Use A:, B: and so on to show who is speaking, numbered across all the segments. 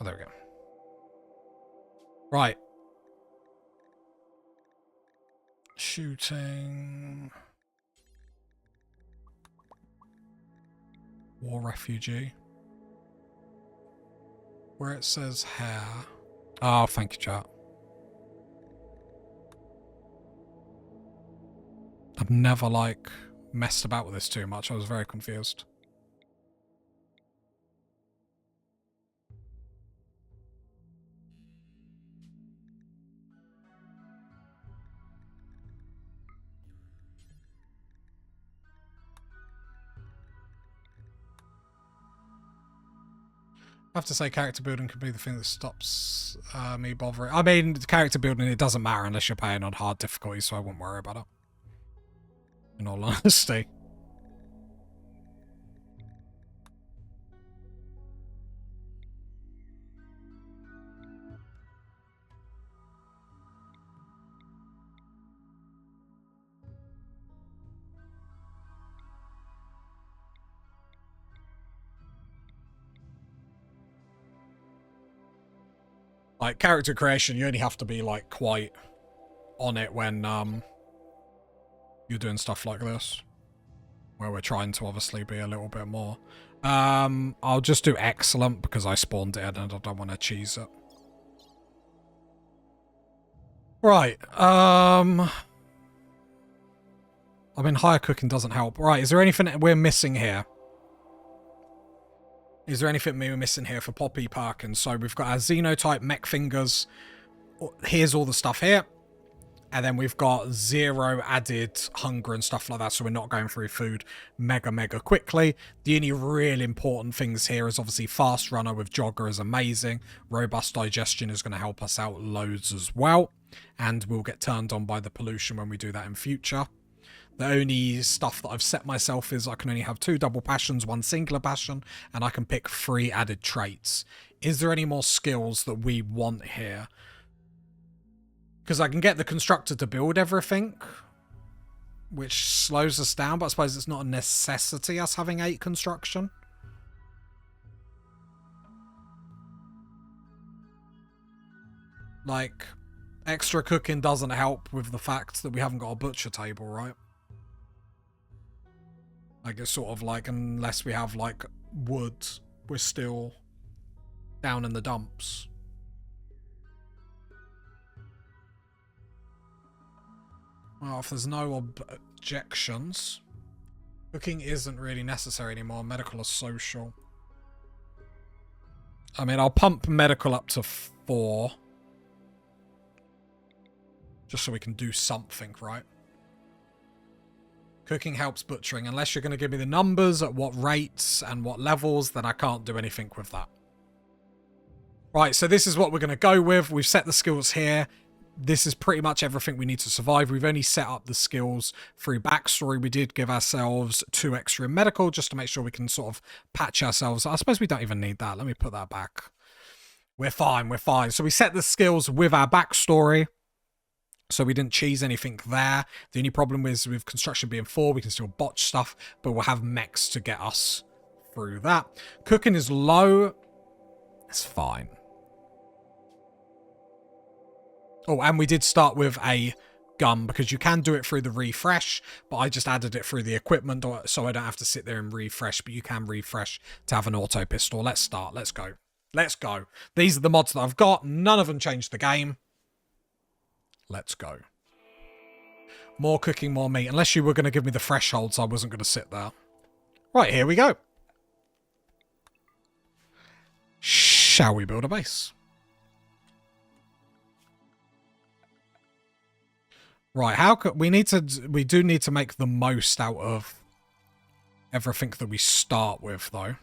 A: there we go. Right. Shooting. War refugee. Where it says hair. Oh, thank you, chat. I've never, like, messed about with this too much. I was very confused. I have to say character building could be the thing that stops me bothering. I mean, character building, it doesn't matter unless you're playing on hard difficulty, so I wouldn't worry about it. In all honesty. Like, character creation, you only have to be, like, quite on it when, you're doing stuff like this. Where we're trying to obviously be a little bit more. I'll just do excellent because I spawned it and I don't want to cheese it. Right, I mean, higher cooking doesn't help. Right, is there anything we're missing here? Is there anything we're missing here for Poppy Parkins? So we've got our Xenotype mech fingers. Here's all the stuff here. And then we've got 0 added hunger and stuff like that, so we're not going through food mega quickly. The only real important things here is obviously fast runner with jogger is amazing. Robust digestion is going to help us out loads as well. And we'll get turned on by the pollution when we do that in future. The only stuff that I've set myself is I can only have 2 double passions, 1 singular passion, and I can pick 3 added traits. Is there any more skills that we want here? Because I can get the constructor to build everything, which slows us down, but I suppose it's not a necessity, us having 8 construction. Like, extra cooking doesn't help with the fact that we haven't got a butcher table, right? Like, it's sort of like, unless we have, like, wood, we're still down in the dumps. Well, if there's no objections, cooking isn't really necessary anymore. Medical or social. I mean, I'll pump medical up to 4. Just so we can do something, right? Cooking helps butchering. Unless you're going to give me the numbers at what rates and what levels, then I can't do anything with that. Right, so this is what we're going to go with. We've set the skills here. This is pretty much everything we need to survive. We've only set up the skills through backstory. We did give ourselves 2 extra in medical just to make sure we can sort of patch ourselves. I suppose we don't even need that. Let me put that back. We're fine, we're fine. So we set the skills with our backstory. So we didn't cheese anything there. The only problem is with construction being 4, we can still botch stuff, but we'll have mechs to get us through that. Cooking is low. It's fine. Oh, and we did start with a gun because you can do it through the refresh, but I just added it through the equipment so I don't have to sit there and refresh, but you can refresh to have an auto pistol. Let's start. Let's go. Let's go. These are the mods that I've got. None of them changed the game. Let's go. More cooking, more meat. Unless you were going to give me the thresholds, I wasn't going to sit there. Right, here we go. Shall we build a base? Right, how could we do need to make the most out of everything that we start with, though.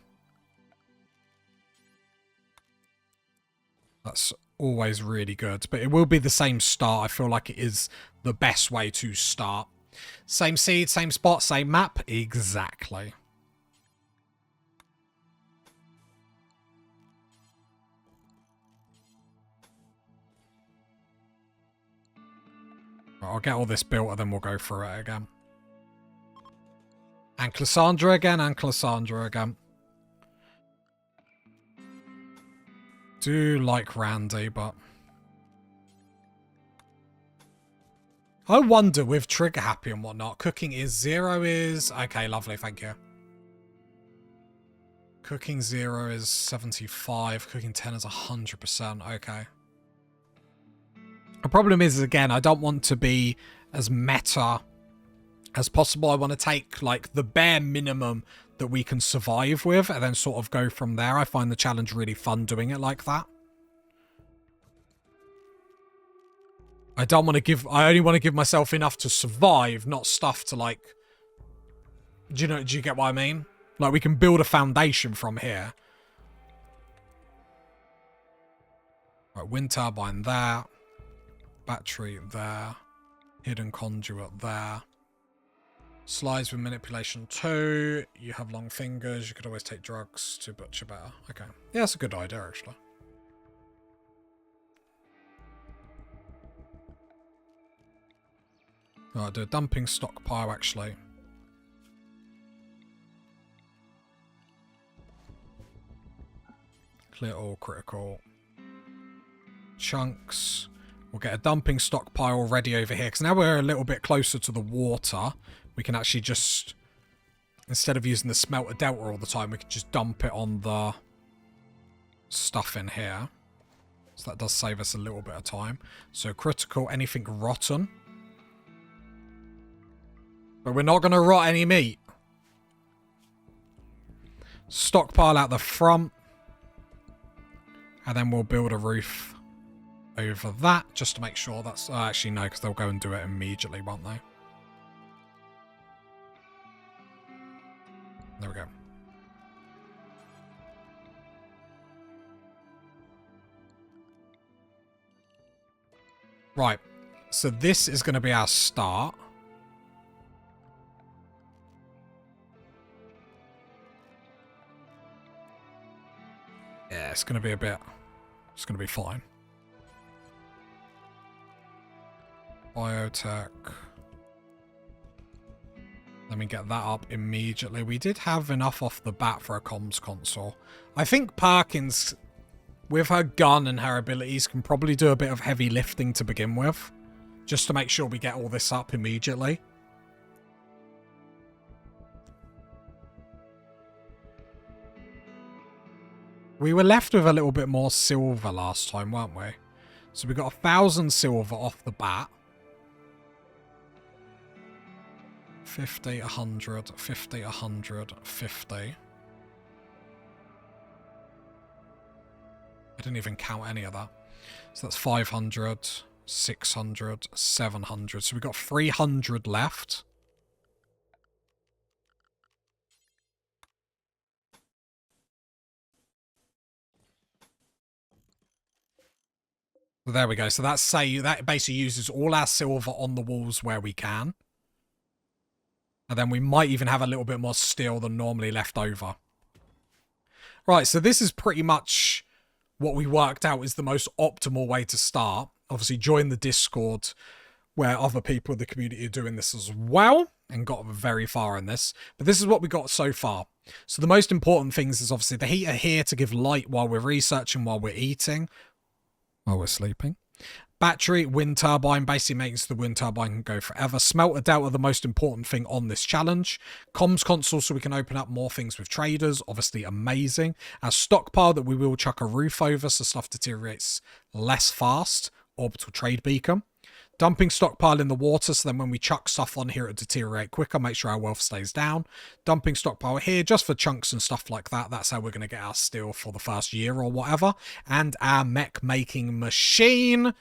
A: That's always really good, but it will be the same start. I feel like it is the best way to start. Same seed, same spot, same map. Exactly. I'll get all this built and then we'll go through it again. And Cassandra again, and Cassandra again. do like Randy, but... I wonder with trigger happy and whatnot. Cooking is 0 is... Okay, lovely, thank you. Cooking 0 is 75. Cooking 10 is 100%. Okay. The problem is, again, I don't want to be as meta as possible. I want to take, like, the bare minimum that we can survive with and then sort of go from there. I find the challenge really fun doing it like that. I don't want to give... I only want to give myself enough to survive, not stuff to, like... Do you get what I mean? Like, we can build a foundation from here. Right, wind turbine there. Battery there. Hidden conduit there. Slides with manipulation 2. You have long fingers. You could always take drugs to butcher better. Okay. Yeah, that's a good idea, actually. I'll do a dumping stockpile, actually. Clear all critical. Chunks. We'll get a dumping stockpile ready over here. Because now we're a little bit closer to the water. We can actually just... Instead of using the smelter delta all the time, we can just dump it on the stuff in here. So that does save us a little bit of time. So critical, anything rotten. But we're not going to rot any meat. Stockpile out the front. And then we'll build a roof over that, just to make sure that's... actually, no, because they'll go and do it immediately, won't they? There we go. Right. So this is going to be our start. Yeah, it's going to be a bit... It's going to be fine. Biotech. Let me get that up immediately. We did have enough off the bat for a comms console. I think Perkins, with her gun and her abilities, can probably do a bit of heavy lifting to begin with. Just to make sure we get all this up immediately. We were left with a little bit more silver last time, weren't we? So we got 1,000 silver off the bat. 50, 100, 50, 100, 50. I didn't even count any of that. So that's 500, 600, 700. So we've got 300 left. So there we go. So that's that basically uses all our silver on the walls where we can. And then we might even have a little bit more steel than normally left over. Right, so this is pretty much what we worked out is the most optimal way to start. Obviously, join the Discord where other people in the community are doing this as well and got very far in this. But this is what we got so far. So the most important things is obviously the heater here to give light while we're researching, while we're eating, while we're sleeping. Battery, wind turbine, basically makes the wind turbine can go forever. Smelter delta, the most important thing on this challenge. Comms console, so we can open up more things with traders. Obviously amazing. Our stockpile that we will chuck a roof over so stuff deteriorates less fast. Orbital trade beacon. Dumping stockpile in the water, so then when we chuck stuff on here, it'll deteriorate quicker. Make sure our wealth stays down. Dumping stockpile here, just for chunks and stuff like that. That's how we're going to get our steel for the first year or whatever. And our mech making machine.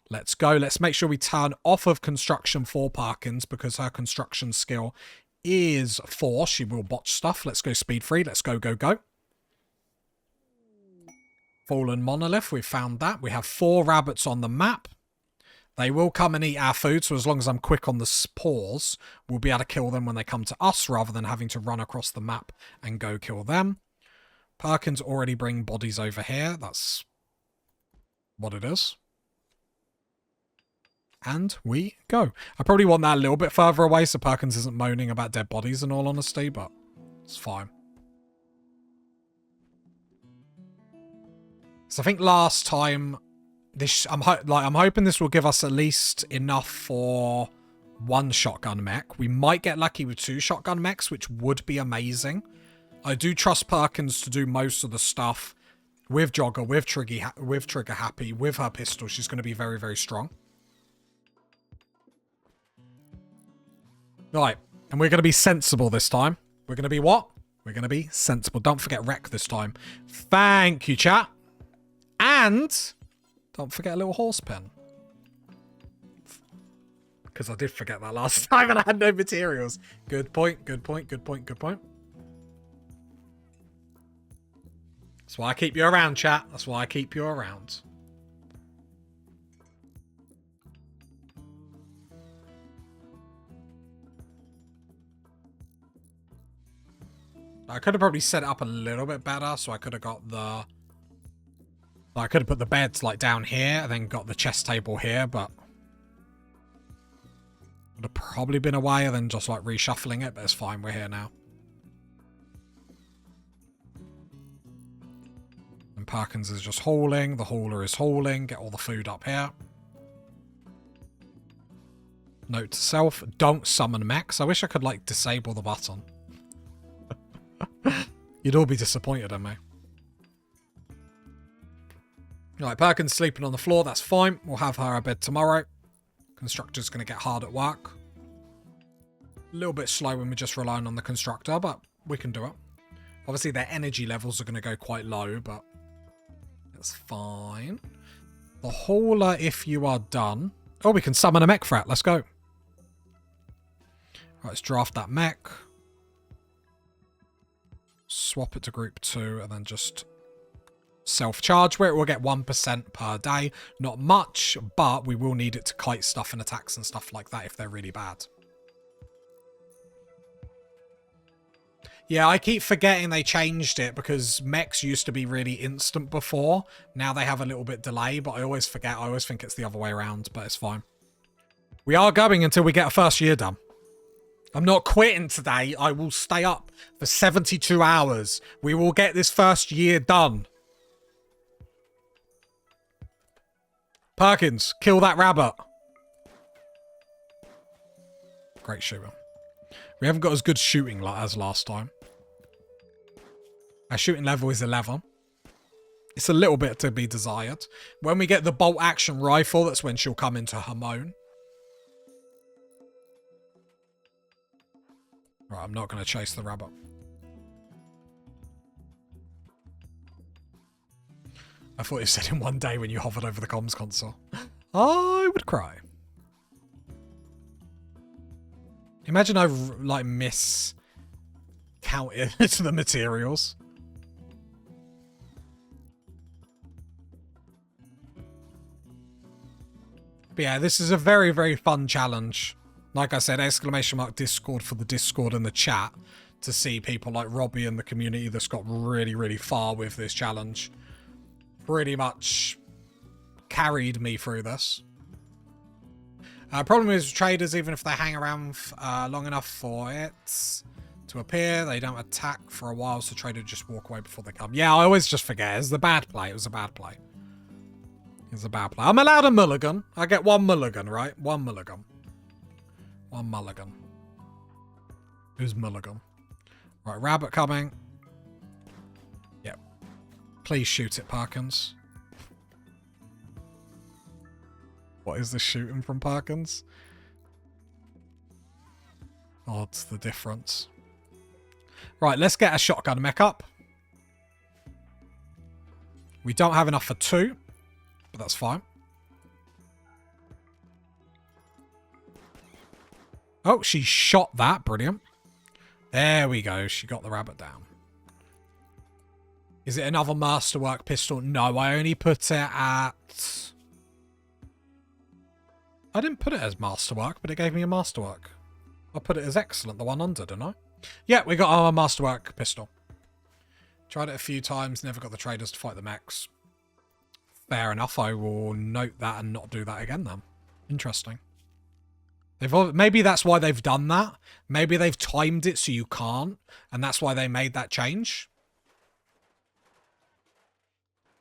A: Let's go. Let's make sure we turn off of construction for Parkins because her construction skill is 4. She will botch stuff. Let's go speed 3. Let's go, go, go. Fallen monolith. We've found that. We have 4 rabbits on the map. They will come and eat our food, so as long as I'm quick on the spores, we'll be able to kill them when they come to us rather than having to run across the map and go kill them. Perkins already bring bodies over here. That's what it is. And we go. I probably want that a little bit further away so Perkins isn't moaning about dead bodies in all honesty, but it's fine. So I think last time, I'm hoping this will give us at least enough for 1 shotgun mech. We might get lucky with 2 shotgun mechs, which would be amazing. I do trust Perkins to do most of the stuff with Jogger, with Trigger Happy, with her pistol. She's going to be very, very strong. Right, and we're going to be sensible this time. We're going to be what? We're going to be sensible. Don't forget wreck this time. Thank you, chat. And don't forget a little horse pen. Because I did forget that last time and I had no materials. Good point, good point, good point, good point. That's why I keep you around, chat. That's why I keep you around. I could have probably set it up a little bit better, so I could have got the... I could have put the beds like down here and then got the chess table here, but... would have probably been a way than just like reshuffling it, but it's fine, we're here now. And Parkins is just hauling, the hauler is hauling, get all the food up here. Note to self, don't summon mechs. I wish I could like disable the button. You'd all be disappointed in me. Right, Perkins sleeping on the floor, that's fine. We'll have her a bed tomorrow. Constructor's going to get hard at work. A little bit slow when we're just relying on the constructor, but we can do it. Obviously, their energy levels are going to go quite low, but that's fine. The hauler, if you are done. Oh, we can summon a mech frat. Let's go. Right, let's draft that mech. Swap it to group 2 and then just self-charge where it will get 1% per day. Not much, but we will need it to kite stuff and attacks and stuff like that if they're really bad. Yeah, I keep forgetting they changed it because mechs used to be really instant before. Now they have a little bit delay, but I always forget. I always think it's the other way around, but it's fine. We are going until we get a first year done. I'm not quitting today. I will stay up for 72 hours. We will get this first year done. Perkins, kill that rabbit. Great shooter. We haven't got as good shooting as last time. Our shooting level is 11. It's a little bit to be desired. When we get the bolt action rifle, that's when she'll come into her moan. Right, I'm not going to chase the rabbit. I thought you said in one day when you hovered over the comms console. I would cry. Imagine I like miscounted the materials. But yeah, this is a very, very fun challenge. Like I said, !! Discord for the Discord and the chat to see people like Robbie and the community that's got really, really far with this challenge. Pretty much carried me through this. Problem is traders, even if they hang around long enough for it to appear, they don't attack for a while, so trader just walk away before they come. Yeah, I always just forget. It's a bad play. It was a bad play. It was a bad play. I'm allowed a mulligan. I get 1 mulligan, right? 1 mulligan. 1 mulligan. Who's mulligan? Right, rabbit coming. Yep. Please shoot it, Parkins. What is the shooting from Parkins? Oh, it's the difference. Right, let's get a shotgun mech up. We don't have enough for 2, but that's fine. Oh, she shot that. Brilliant. There we go. She got the rabbit down. Is it another masterwork pistol? No, I only put it at... I didn't put it as masterwork, but it gave me a masterwork. I put it as excellent, the one under, didn't I? Yeah, we got our masterwork pistol. Tried it a few times, never got the traders to fight the mechs. Fair enough, I will note that and not do that again then. Interesting. Maybe that's why they've done that. Maybe they've timed it so you can't, and that's why they made that change.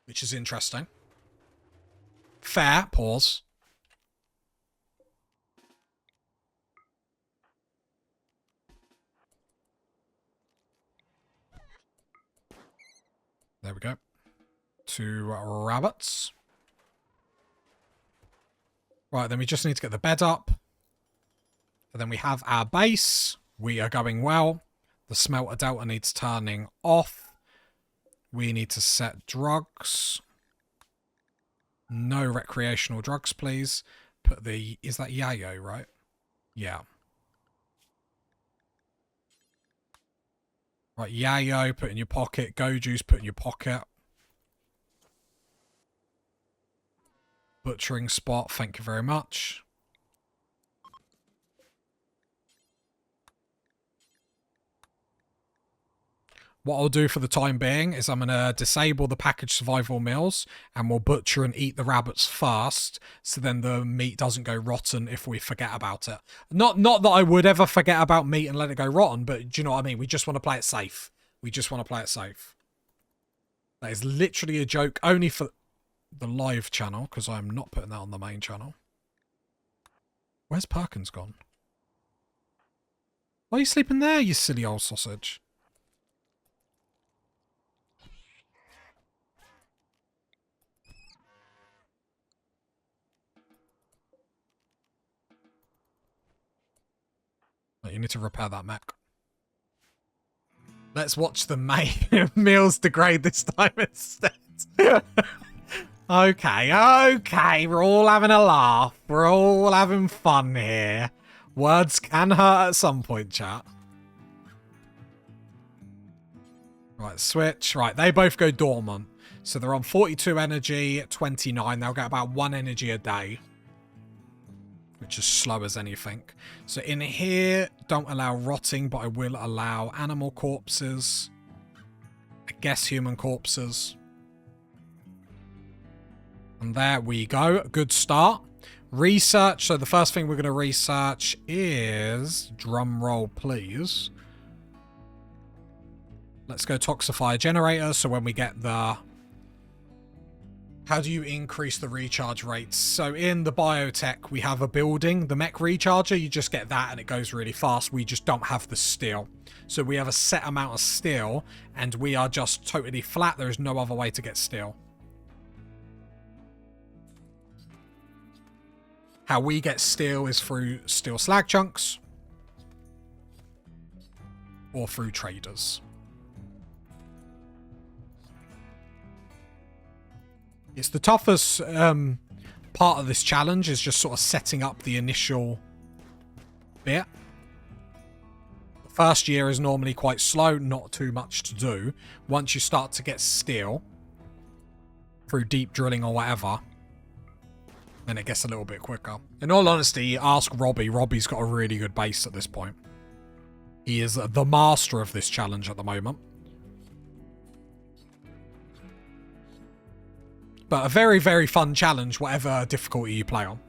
A: which is interesting. Fair. Pause. There we go. 2 rabbits. Right, then we just need to get the bed up. And then we have our base. We are going well. The smelter delta needs turning off. We need to set drugs. No recreational drugs, please. Put the... Is that yayo, right? Yeah. Right, yayo, put in your pocket. Go juice, put in your pocket. Butchering spot, thank you very much. What I'll do for the time being is I'm going to disable the packaged survival meals and we'll butcher and eat the rabbits first, so then the meat doesn't go rotten if we forget about it. Not that I would ever forget about meat and let it go rotten, but do you know what I mean? We just want to play it safe. We just want to play it safe. That is literally a joke only for the live channel, because I'm not putting that on the main channel. Where's Perkins gone? Why are you sleeping there, you silly old sausage? You need to repair that mech. Let's watch the meals degrade this time instead. Okay. We're all having a laugh. We're all having fun here. Words can hurt at some point, chat. Right, switch. Right, they both go dormant. So they're on 42 energy, 29. They'll get about 1 energy a day, which is slow as anything. So in here, don't allow rotting, but I will allow animal corpses. I guess human corpses. And there we go. Good start. Research. So the first thing we're going to research is... Drum roll, please. Let's go toxify generator. So when we get the... How do you increase the recharge rates? So in the biotech, we have a building, the mech recharger. You just get that and it goes really fast. We just don't have the steel. So we have a set amount of steel and we are just totally flat. There is no other way to get steel. How we get steel is through steel slag chunks or through traders. It's the toughest part of this challenge is just sort of setting up the initial bit. The first year is normally quite slow, not too much to do. Once you start to get steel through deep drilling or whatever, then it gets a little bit quicker. In all honesty, ask Robbie. Robbie's got a really good base at this point. He is the master of this challenge at the moment. But a very, very fun challenge, whatever difficulty you play on.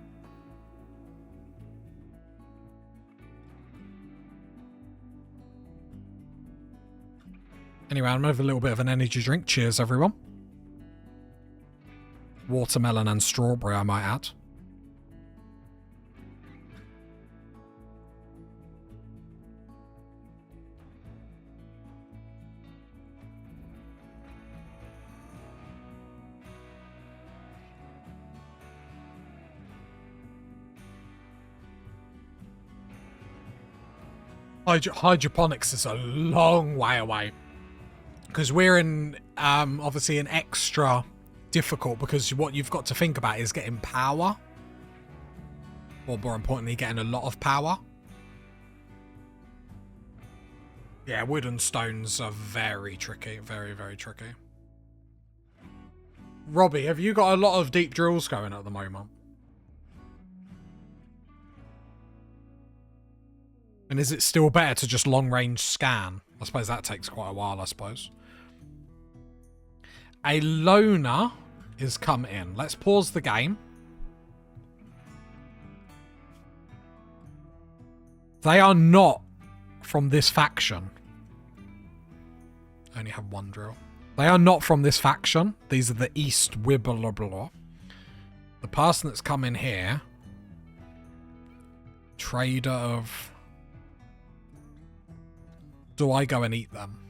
A: Anyway, I'm going to have a little bit of an energy drink. Cheers, everyone. Watermelon and strawberry, I might add. Hydroponics is a long way away. Because we're in, obviously, an extra difficult, because what you've got to think about is getting power. Or more importantly, getting a lot of power. Yeah, wood and stones are very tricky. Very, very tricky. Robbie, have you got a lot of deep drills going at the moment? And is it still better to just long-range scan? I suppose that takes quite a while, I suppose. A loner is come in. Let's pause the game. They are not from this faction. I only have 1 drill. They are not from this faction. These are the East Wibbler. The person that's come in here... Trader of... Do I go and eat them?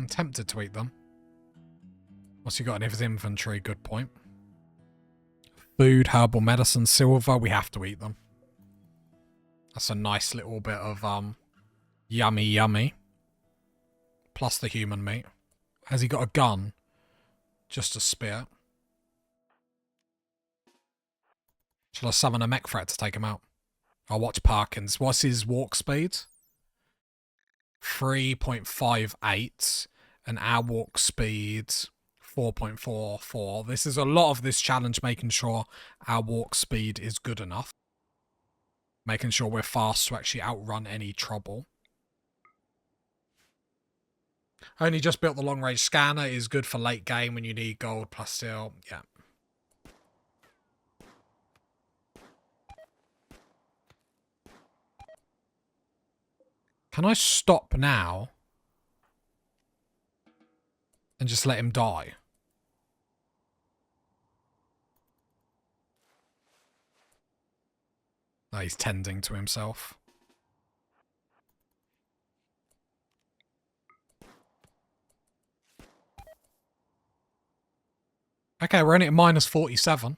A: Tempted to eat them. What's he got in his inventory? Good point. Food, herbal medicine, silver. We have to eat them. That's a nice little bit of yummy yummy. Plus the human meat. Has he got a gun? Just a spear. Shall I summon a mech threat to take him out? I'll watch Parkins. What's his walk speed? 3.58. And our walk speed 4.44. This is a lot of this challenge, making sure our walk speed is good enough. Making sure we're fast to actually outrun any trouble. Only just built the long range scanner. Is good for late game when you need gold plus steel. Yeah. Can I stop now? And just let him die? No, he's tending to himself. Okay, we're only at minus 47.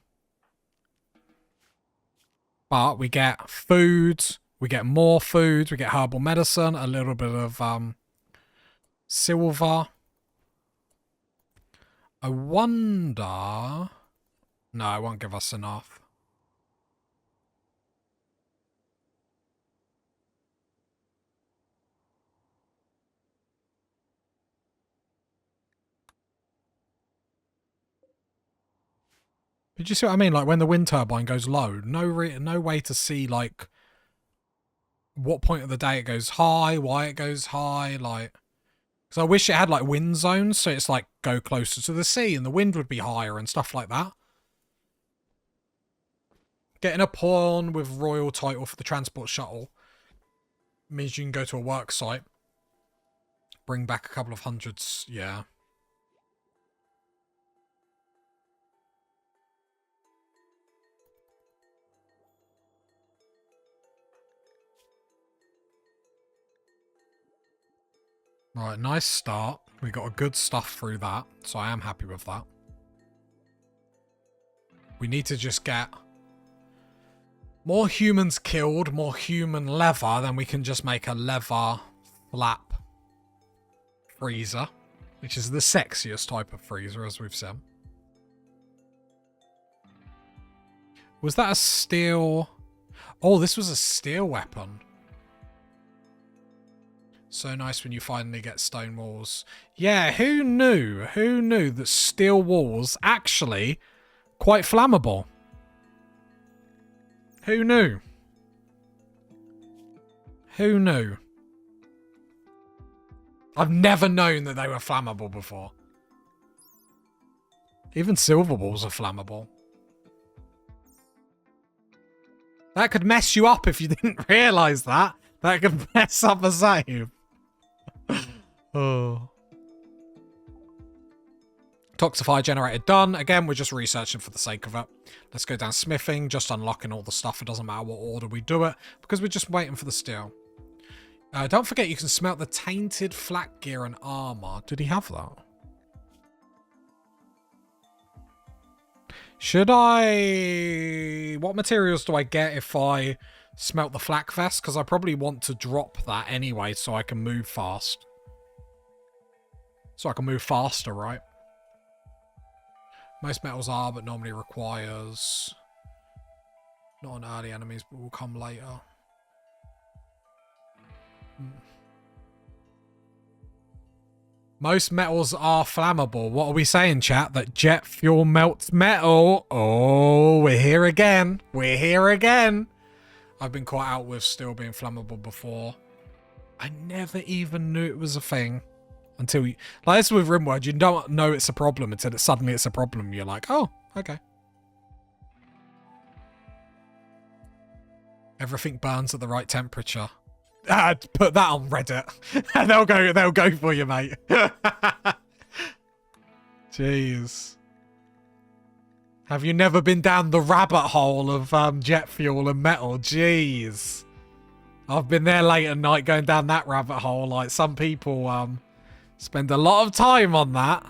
A: But we get food, we get more food, we get herbal medicine, a little bit of silver. I wonder... No, it won't give us enough. Did you see what I mean? Like when the wind turbine goes low, no way to see like what point of the day it goes high, why it goes high, like... Because I wish it had like wind zones, so it's like go closer to the sea and the wind would be higher and stuff like that. Getting a pawn with royal title for the transport shuttle means you can go to a work site, bring back a couple of hundreds, yeah. Right, nice start. We got a good stuff through that, so I am happy with that. We need to just get more humans killed, more human leather, then we can just make a leather flap freezer, which is the sexiest type of freezer, as we've said. Was that a steel? Oh, this was a steel weapon. So nice when you finally get stone walls. Yeah, who knew? Who knew that steel walls actually quite flammable? Who knew? Who knew? I've never known that they were flammable before. Even silver walls are flammable. That could mess you up if you didn't realise that. That could mess up a save. Oh. Toxifier generator done. Again, we're just researching for the sake of it. Let's go down smithing, just unlocking all the stuff. It doesn't matter what order we do it, because we're just waiting for the steel. Don't forget you can smelt the tainted flak gear and armor. Did he have that? Should I... What materials do I get if I smelt the flak vest? Because I probably want to drop that anyway so I can move fast. So I can move faster, right? Most metals are, but normally requires... Not on early enemies, but will come later. Most metals are flammable. What are we saying, chat? That jet fuel melts metal? Oh, we're here again. We're here again. I've been caught out with steel being flammable before. I never even knew it was a thing. Until you, like this with Rimworld, you don't know it's a problem until suddenly it's a problem. You're like, oh, okay. Everything burns at the right temperature. Put that on Reddit. they'll go for you, mate. Jeez. Have you never been down the rabbit hole of jet fuel and metal? Jeez. I've been there late at night going down that rabbit hole. Like, some people spend a lot of time on that.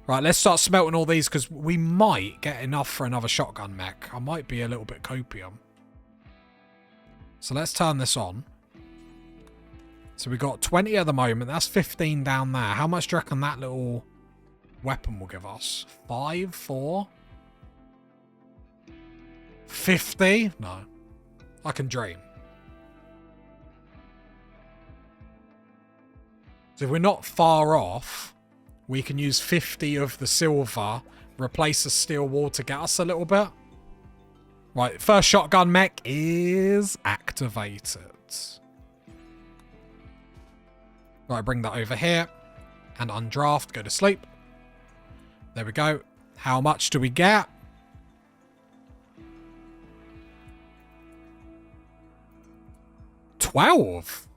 A: Right, let's start smelting all these because we might get enough for another shotgun mech. I might be a little bit copium. So let's turn this on. So we got 20 at the moment. That's 15 down there. How much do you reckon that little weapon will give us? 5, 4? 50? No. I can dream. So if we're not far off, we can use 50 of the silver, replace the steel wall to get us a little bit. Right, first shotgun mech is activated. Right, bring that over here. And undraft, go to sleep. There we go. How much do we get? $12.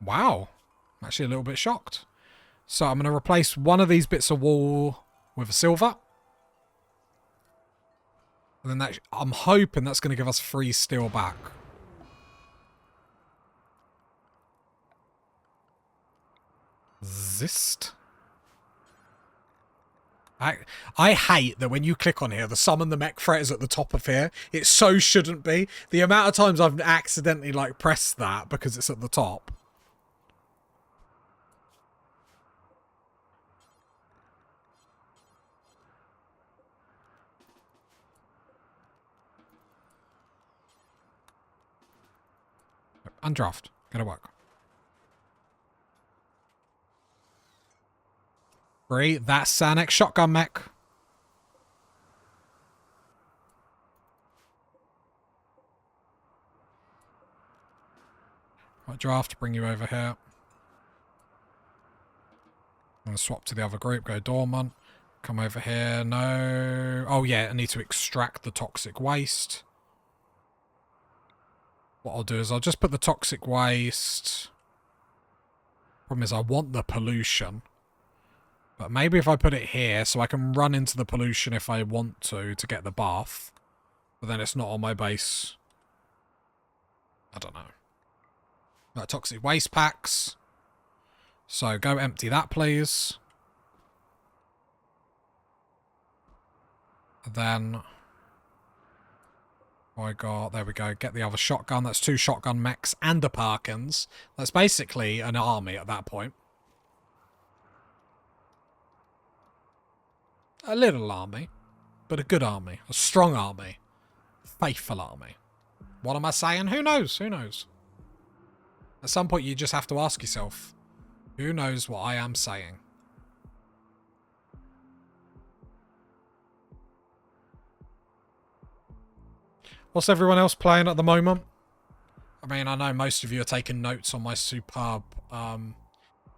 A: Wow. I'm actually a little bit shocked. So I'm going to replace one of these bits of wall with a silver. And then that, I'm hoping that's going to give us 3 steel back. Zist. I hate that when you click on here, the summon the mech threat is at the top of here. It so shouldn't be. The amount of times I've accidentally like pressed that because it's at the top. Undraft. Gonna work. 3. That's our next shotgun mech. Right, draft, bring you over here. I'm going to swap to the other group, go dormant. Come over here, no. Oh yeah, I need to extract the toxic waste. What I'll do is I'll just put the toxic waste. Problem is I want the pollution. But maybe if I put it here, so I can run into the pollution if I want to get the buff. But then it's not on my base. I don't know. Right, toxic waste packs. So go empty that, please. And then I got, there we go, get the other shotgun. That's 2 shotgun mechs and a Parkins. That's basically an army at that point. A little army, but a good army. A strong army. Faithful army. What am I saying? Who knows? Who knows? At some point you just have to ask yourself, who knows what I am saying? What's everyone else playing at the moment? I mean, I know most of you are taking notes on my superb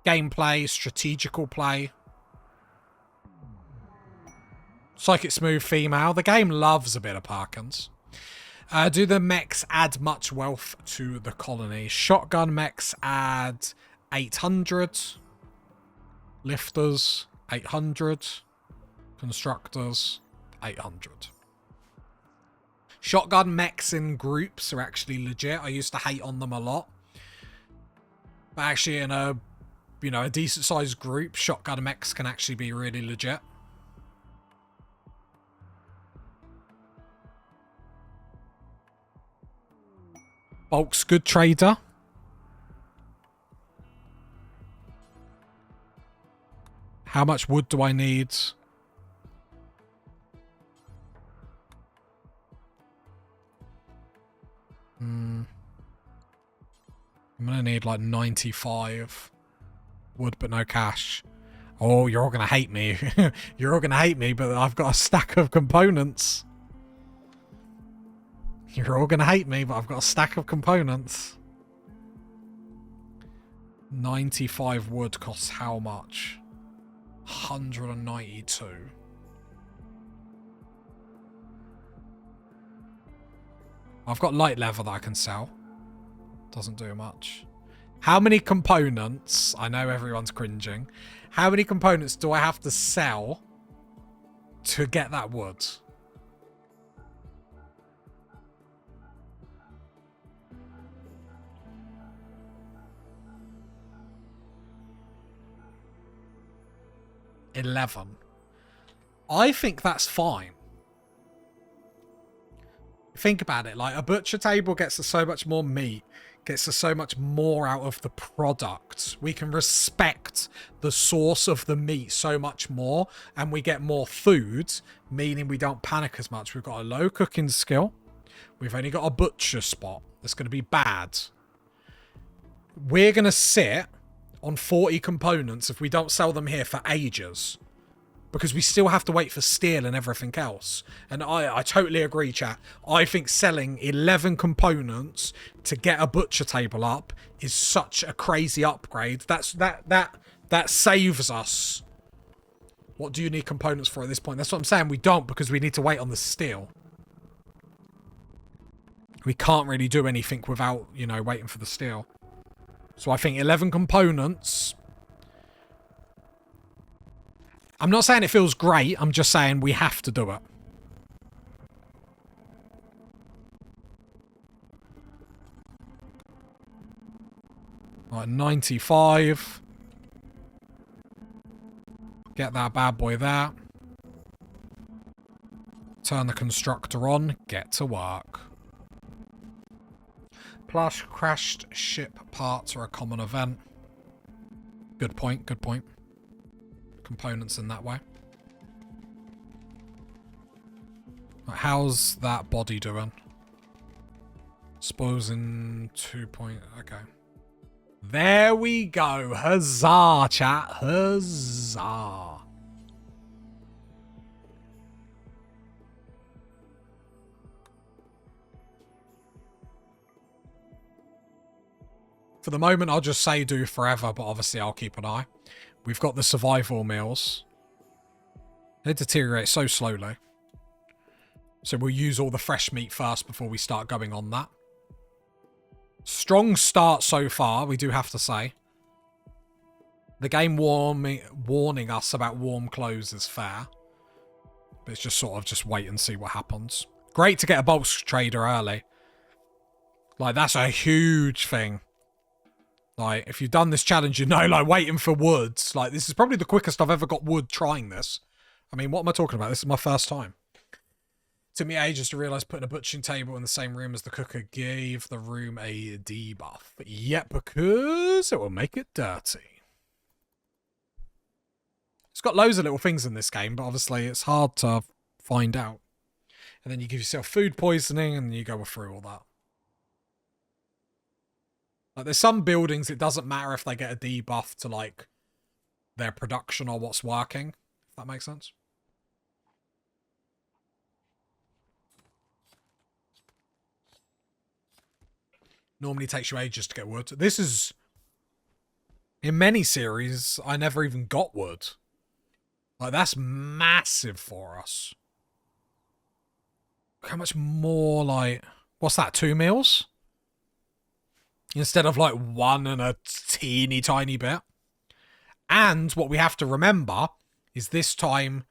A: gameplay, strategical play. Psychic Smooth female. The game loves a bit of Parkins. Do the mechs add much wealth to the colony? Shotgun mechs add 800. Lifters, 800. Constructors, 800. Shotgun mechs in groups are actually legit. I used to hate on them a lot. But actually in a, you know, a decent sized group, shotgun mechs can actually be really legit. Bulk's good trader. How much wood do I need? I'm gonna need like 95 wood, but no cash. Oh, you're all gonna hate me. You're all gonna hate me, but I've got a stack of components. You're all gonna hate me, but I've got a stack of components. 95 wood costs how much? 192. I've got light leather that I can sell. Doesn't do much. How many components? I know everyone's cringing. How many components do I have to sell to get that wood? $11. I think that's fine. Think about it. Like, a butcher table gets us so much more meat, gets us so much more out of the product. We can respect the source of the meat so much more, and we get more food, meaning we don't panic as much. We've got a low cooking skill. We've only got a butcher spot. That's going to be bad. We're going to sit on 40 components if we don't sell them here for ages, because we still have to wait for steel and everything else. And I totally agree, chat. I think selling 11 components to get a butcher table up is such a crazy upgrade. That saves us. What do you need components for at this point? That's what I'm saying. We don't, because we need to wait on the steel. We can't really do anything without, you know, waiting for the steel. So I think 11 components. I'm not saying it feels great. I'm just saying we have to do it. Right, 95. Get that bad boy there. Turn the constructor on. Get to work. Plus, crashed ship parts are a common event. Good point, good point. Components in that way. Right, how's that body doing? Exposing 2 point... Okay. There we go. Huzzah, chat. Huzzah. For the moment, I'll just say do forever, but obviously I'll keep an eye. We've got the survival meals. They deteriorate so slowly. So we'll use all the fresh meat first before we start going on that. Strong start so far, we do have to say. The game warning us about warm clothes is fair. But it's just sort of just wait and see what happens. Great to get a bulk trader early. Like, that's a huge thing. Like, if you've done this challenge, you know, like, waiting for woods. Like, this is probably the quickest I've ever got wood trying this. I mean, what am I talking about? This is my first time. It took me ages to realise putting a butchering table in the same room as the cooker gave the room a debuff. Yep, because it will make it dirty. It's got loads of little things in this game, but obviously it's hard to find out. And then you give yourself food poisoning and you go through all that. Like, there's some buildings, it doesn't matter if they get a debuff to, like, their production or what's working. If that makes sense. Normally takes you ages to get wood. This is... In many series, I never even got wood. Like, that's massive for us. How much more, like... What's that, 2 meals? Instead of, like, 1 and a teeny tiny bit. And what we have to remember is this time...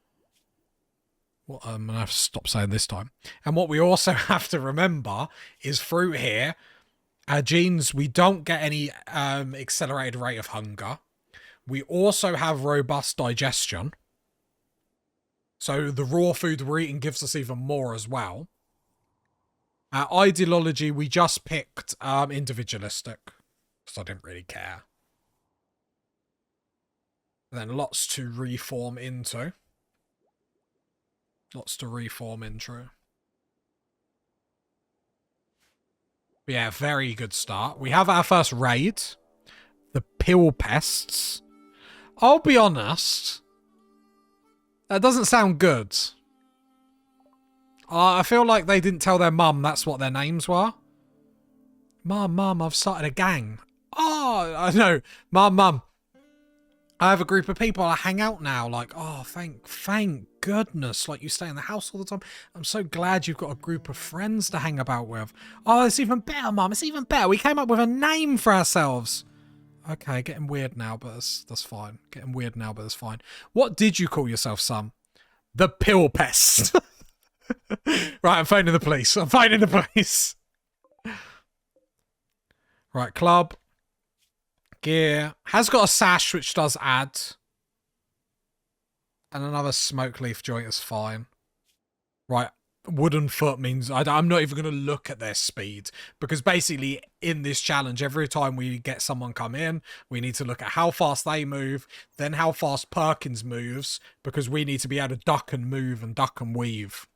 A: Well, I'm going to have to stop saying this time. And what we also have to remember is through here, our genes, we don't get any accelerated rate of hunger. We also have robust digestion. So the raw food we're eating gives us even more as well. Ideology, we just picked individualistic, because I didn't really care. And then lots to reform into. Lots to reform into. But yeah, very good start. We have our first raid. The pill pests. I'll be honest. That doesn't sound good. I feel like they didn't tell their mum that's what their names were. Mum, I've started a gang. Oh, I know. Mum. I have a group of people I hang out now. Like, oh, thank goodness. Like, you stay in the house all the time. I'm so glad you've got a group of friends to hang about with. Oh, it's even better, Mum. It's even better. We came up with a name for ourselves. Okay, getting weird now, but that's fine. Getting weird now, but that's fine. What did you call yourself, son? The Pill Pest. Right, I'm phoning the police. Right, club. Gear. Has got a sash, which does add. And another smoke leaf joint is fine. Right, wooden foot means I'm not even going to look at their speed. Because basically, in this challenge, every time we get someone come in, we need to look at how fast they move, then how fast Perkins moves, because we need to be able to duck and move and duck and weave.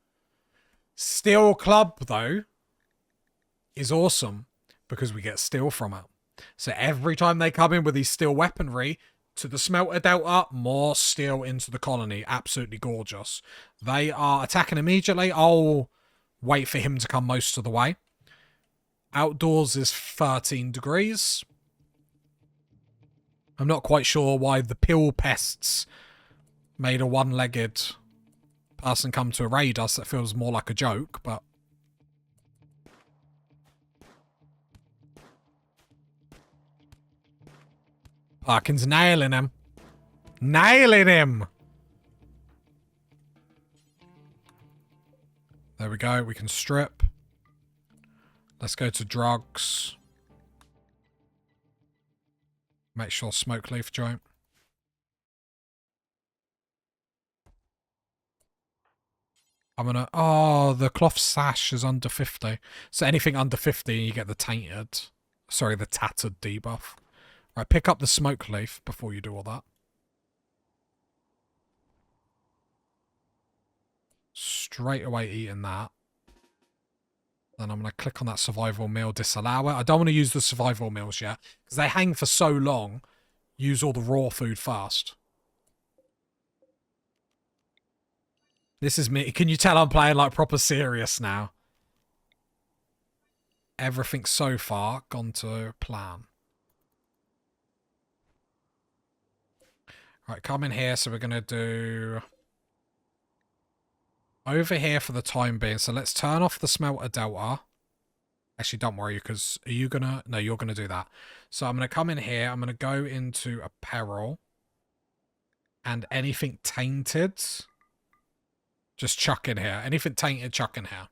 A: Steel club, though, is awesome, because we get steel from it. So every time they come in with these steel weaponry, to the smelter delta, more steel into the colony. Absolutely gorgeous. They are attacking immediately. I'll wait for him to come most of the way. Outdoors is 13 degrees. I'm not quite sure why the pill pests made a one-legged person come to raid us. That feels more like a joke, but... Parkin's nailing him. Nailing him! There we go. We can strip. Let's go to drugs. Make sure smoke leaf joint. I'm gonna... Oh, the cloth sash is under 50. So anything under 50, you get the tainted... Sorry, the tattered debuff. Right, pick up the smoke leaf before you do all that. Straight away eating that. Then I'm going to click on that survival meal, disallow it. I don't want to use the survival meals yet, because they hang for so long. Use all the raw food first. This is me. Can you tell I'm playing like proper serious now? Everything so far gone to plan. Right, come in here. So we're going to do... over here for the time being. So let's turn off the smelter delta. Actually, don't worry, because are you going to... No, you're going to do that. So I'm going to come in here. I'm going to go into apparel. And anything tainted... just chuck in here. Anything tainted, chuck in here.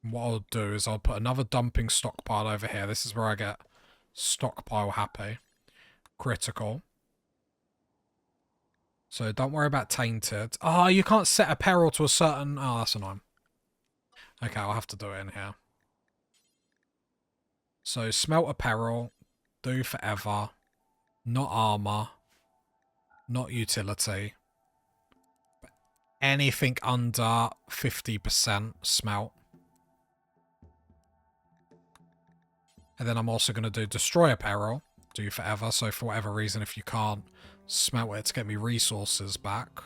A: And what I'll do is I'll put another dumping stockpile over here. This is where I get stockpile happy. Critical. So don't worry about tainted. Oh, you can't set apparel to a certain... Oh, that's annoying. Okay, I'll have to do it in here. So smelt apparel. Do forever. Not armor. Not utility. Anything under 50% smelt. And then I'm also going to do destroy apparel. Do forever. So for whatever reason, if you can't smelt it to get me resources back.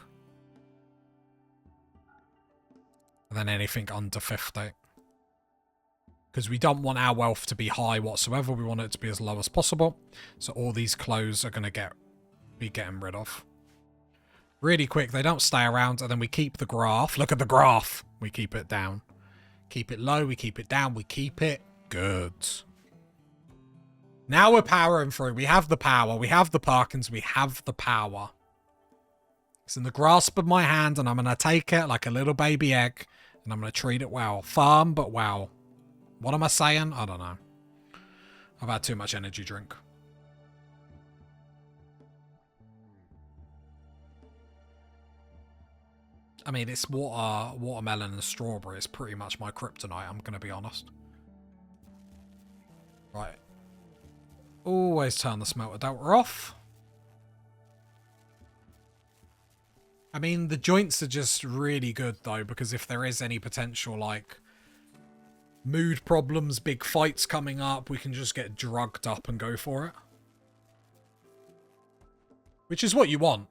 A: And then anything under 50. Because we don't want our wealth to be high whatsoever. We want it to be as low as possible. So all these clothes are going to be getting rid of. Really quick. They don't stay around. And then we keep the graph. Look at the graph. We keep it down. Keep it low. We keep it down. We keep it good. Now we're powering through. We have the power. We have the Parkins. We have the power. It's in the grasp of my hand. And I'm going to take it like a little baby egg. And I'm going to treat it well. Firm, but well. What am I saying? I don't know. I've had too much energy drink. I mean, it's watermelon and strawberry. It's pretty much my kryptonite, I'm going to be honest. Right. Always turn the smelter delta off. I mean, the joints are just really good, though, because if there is any potential, like... mood problems, big fights coming up, we can just get drugged up and go for it. Which is what you want.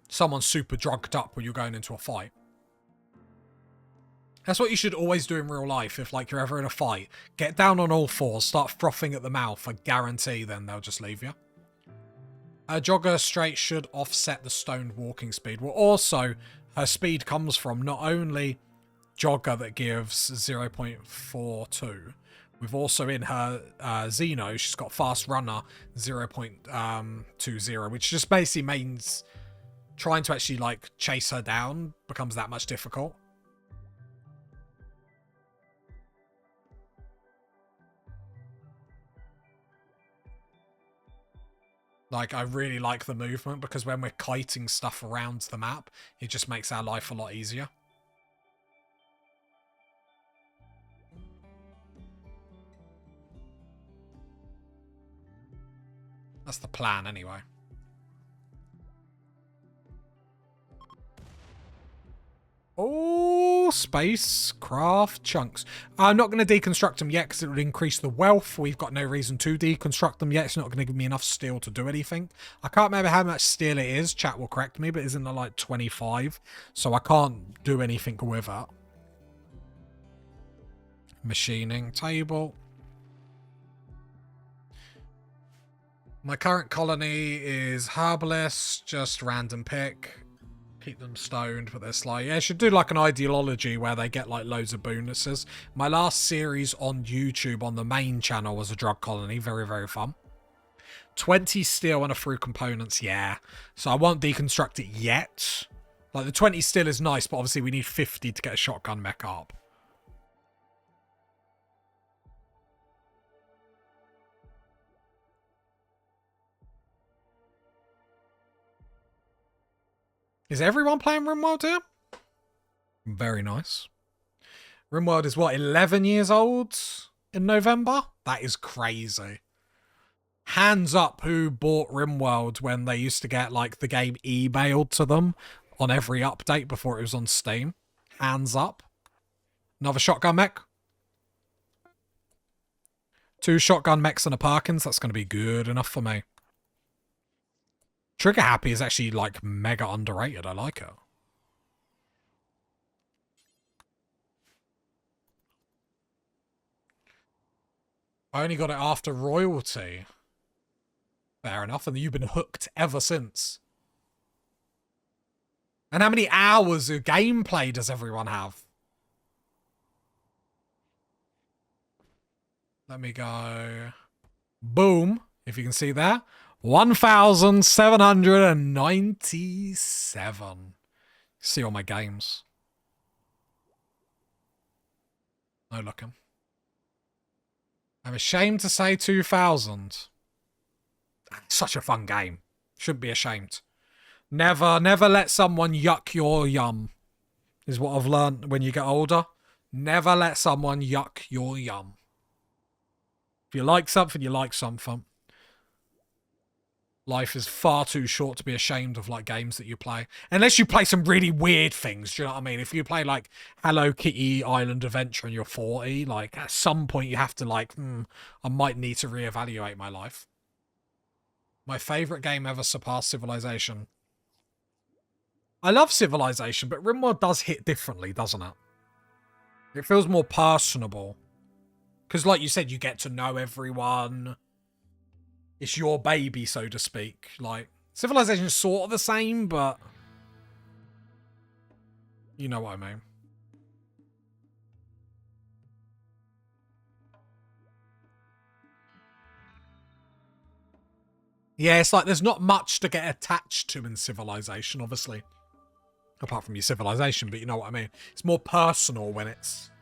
A: Someone super drugged up when you're going into a fight. That's what you should always do in real life if, like, you're ever in a fight. Get down on all fours, start frothing at the mouth. I guarantee then they'll just leave you. Jogger straight should offset the stoned walking speed. Well, also, her speed comes from not only Jogger that gives 0.42. We've also in her Xeno, she's got fast runner 0.20, which just basically means trying to actually, like, chase her down becomes that much difficult. Like, I really like the movement because when we're kiting stuff around the map, it just makes our life a lot easier. That's the plan, anyway. Oh, spacecraft chunks. I'm not going to deconstruct them yet because it would increase the wealth. We've got no reason to deconstruct them yet. It's not going to give me enough steel to do anything. I can't remember how much steel it is. Chat will correct me, but isn't it like 25? So I can't do anything with it. Machining table. My current colony is herbalist, just random pick. Keep them stoned, but they're sly. Yeah, should do like an ideology where they get like loads of bonuses. My last series on YouTube on the main channel was a drug colony. Very, very fun. 20 steel and a through components, yeah. So I won't deconstruct it yet. Like the 20 steel is nice, but obviously we need 50 to get a shotgun mech up. Is everyone playing Rimworld here? Very nice. Rimworld is what, 11 years old in November? That is crazy. Hands up who bought Rimworld when they used to get like the game emailed to them on every update before it was on Steam. Hands up. Another shotgun mech. 2 shotgun mechs and a Parkins. That's going to be good enough for me. Trigger Happy is actually like mega underrated. I like it. I only got it after royalty. Fair enough. And you've been hooked ever since. And how many hours of gameplay does everyone have? Let me go. Boom. If you can see there. 1,797. See all my games. No looking. I'm ashamed to say 2,000. Such a fun game. Shouldn't be ashamed. Never let someone yuck your yum. Is what I've learned when you get older. Never let someone yuck your yum. If you like something, you like something. Life is far too short to be ashamed of like games that you play. Unless you play some really weird things, do you know what I mean? If you play like Hello Kitty Island Adventure and you're 40, like at some point you have to like, I might need to reevaluate my life. My favourite game ever surpassed Civilization. I love Civilization, but Rimworld does hit differently, doesn't it? It feels more personable. Because like you said, you get to know everyone. It's your baby, so to speak. Like, Civilization is sort of the same, but you know what I mean. Yeah, it's like there's not much to get attached to in Civilization, obviously. Apart from your Civilization, but you know what I mean. It's more personal when it's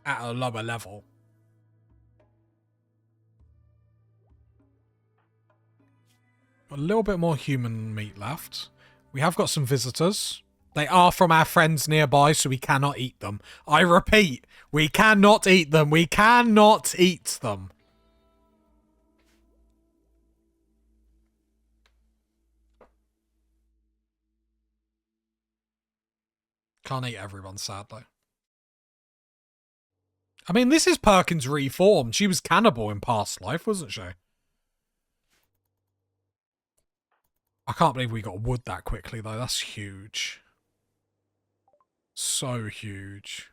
A: at a lower level. A little bit more human meat left. We have got some visitors. They are from our friends nearby, so we cannot eat them. I repeat, we cannot eat them. We cannot eat them. Can't eat everyone, sadly. I mean, this is Perkins reformed. She was cannibal in past life, wasn't she? I can't believe we got wood that quickly, though. That's huge. So huge.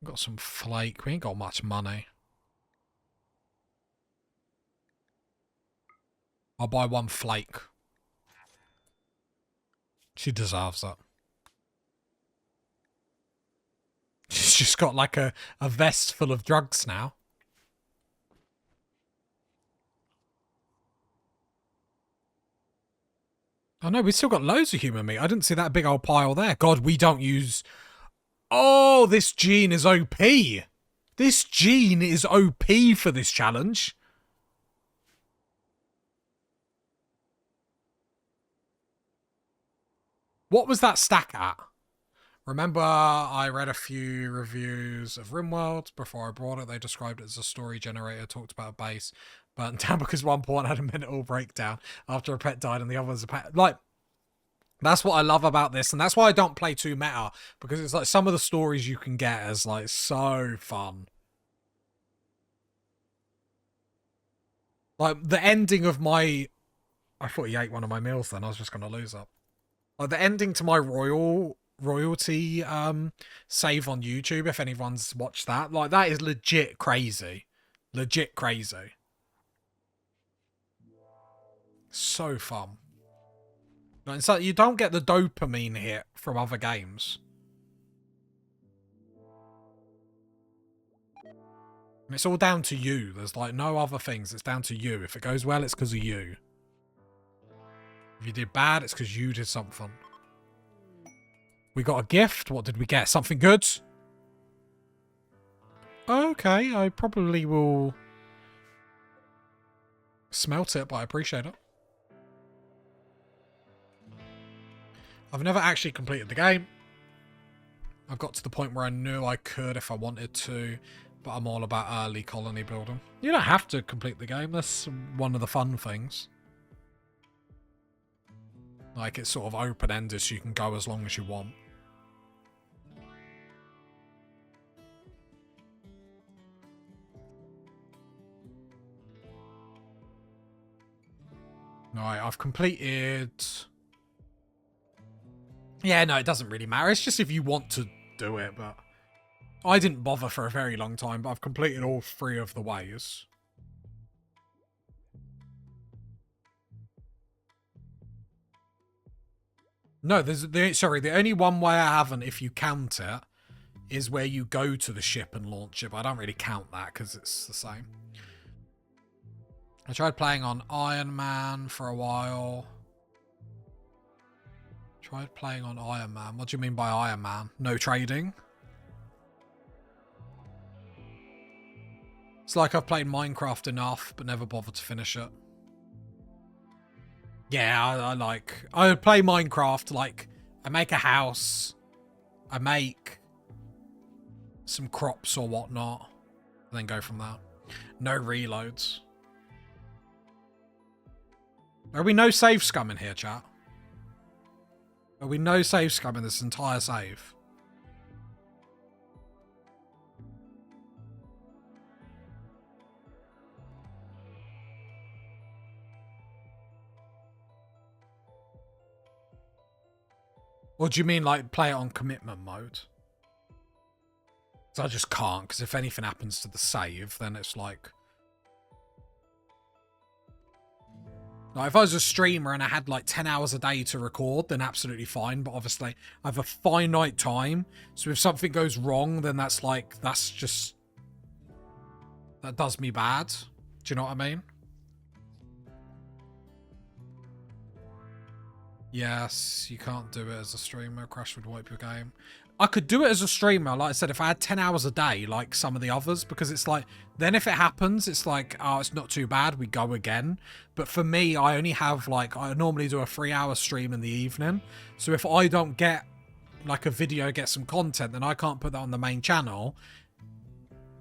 A: Got some flake. We ain't got much money. I'll buy one flake. She deserves it. She's just got like a vest full of drugs now. Oh no, we still got loads of human meat. I didn't see that big old pile there. God, we don't use... Oh, this gene is OP. This gene is OP for this challenge. What was that stack at? Remember, I read a few reviews of Rimworld before I brought it. They described it as a story generator, talked about a base, burnt down because one pawn had a mental breakdown after a pet died and the other was a pet. Like, that's what I love about this, and that's why I don't play too meta, because it's like some of the stories you can get is like so fun. Like, the ending of my... I thought he ate one of my meals then, I was just going to lose it. Like, the ending to my royalty save on YouTube, if anyone's watched that, like, that is legit crazy. Legit crazy. So fun. And so you don't get the dopamine hit from other games. And it's all down to you. There's like no other things. It's down to you. If it goes well, it's because of you. If you did bad, it's because you did something. We got a gift. What did we get? Something good? Okay, I probably will smelt it, but I appreciate it. I've never actually completed the game. I've got to the point where I knew I could if I wanted to, but I'm all about early colony building. You don't have to complete the game. That's one of the fun things. Like, it's sort of open-ended, so you can go as long as you want. Right, I've completed... Yeah, no, it doesn't really matter. It's just if you want to do it, but... I didn't bother for a very long time, but I've completed all 3 of the ways. No, the only one way I haven't, if you count it, is where you go to the ship and launch it, but I don't really count that because it's the same. I tried playing on Iron Man for a while. Tried playing on Iron Man. What do you mean by Iron Man? No trading? It's like I've played Minecraft enough, but never bothered to finish it. Yeah, I play Minecraft, like, I make a house, I make some crops or whatnot, and then go from there. No reloads. Are we no save scum in here, chat? Are we no save scum in this entire save? Or do you mean, like, play it on commitment mode? So I just can't, because if anything happens to the save, then it's like... If I was a streamer and I had like 10 hours a day to record, then absolutely fine. But obviously, I have a finite time. So if something goes wrong, then that's just... That does me bad. Do you know what I mean? Yes, you can't do it as a streamer. Crash would wipe your game. I could do it as a streamer, like I said, if I had 10 hours a day, like some of the others, because it's like, then if it happens, it's like, oh, it's not too bad, we go again. But for me, I only have, like, I normally do a 3-hour stream in the evening. So if I don't get, like, a video, get some content, then I can't put that on the main channel.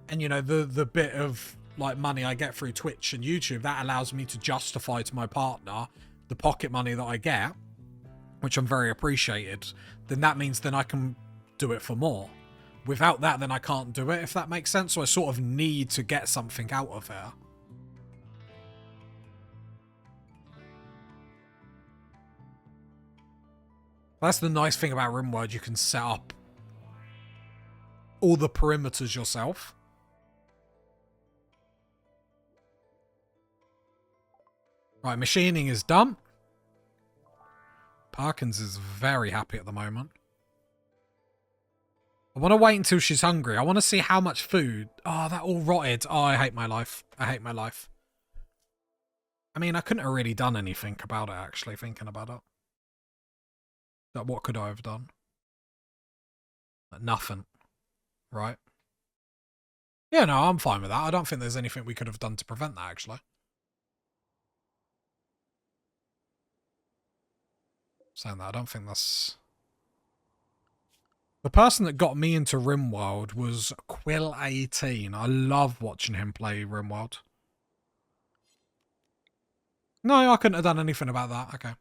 A: And, you know, the bit of, like, money I get through Twitch and YouTube, that allows me to justify to my partner the pocket money that I get, which I'm very appreciated. Then that means then I can do it for more. Without that, then I can't do it, if that makes sense. So I sort of need to get something out of here. That's the nice thing about Rimworld. You can set up all the perimeters yourself. Right, machining is done. Parkins is very happy at the moment. I want to wait until she's hungry. I want to see how much food. Oh, that all rotted. Oh, I hate my life. I hate my life. I mean, I couldn't have really done anything about it, actually, thinking about it. Like, what could I have done? Like, nothing. Right? Yeah, no, I'm fine with that. I don't think there's anything we could have done to prevent that, actually. Saying that, I don't think that's... The person that got me into Rimworld was Quill18. I love watching him play Rimworld. No, I couldn't have done anything about that. Okay.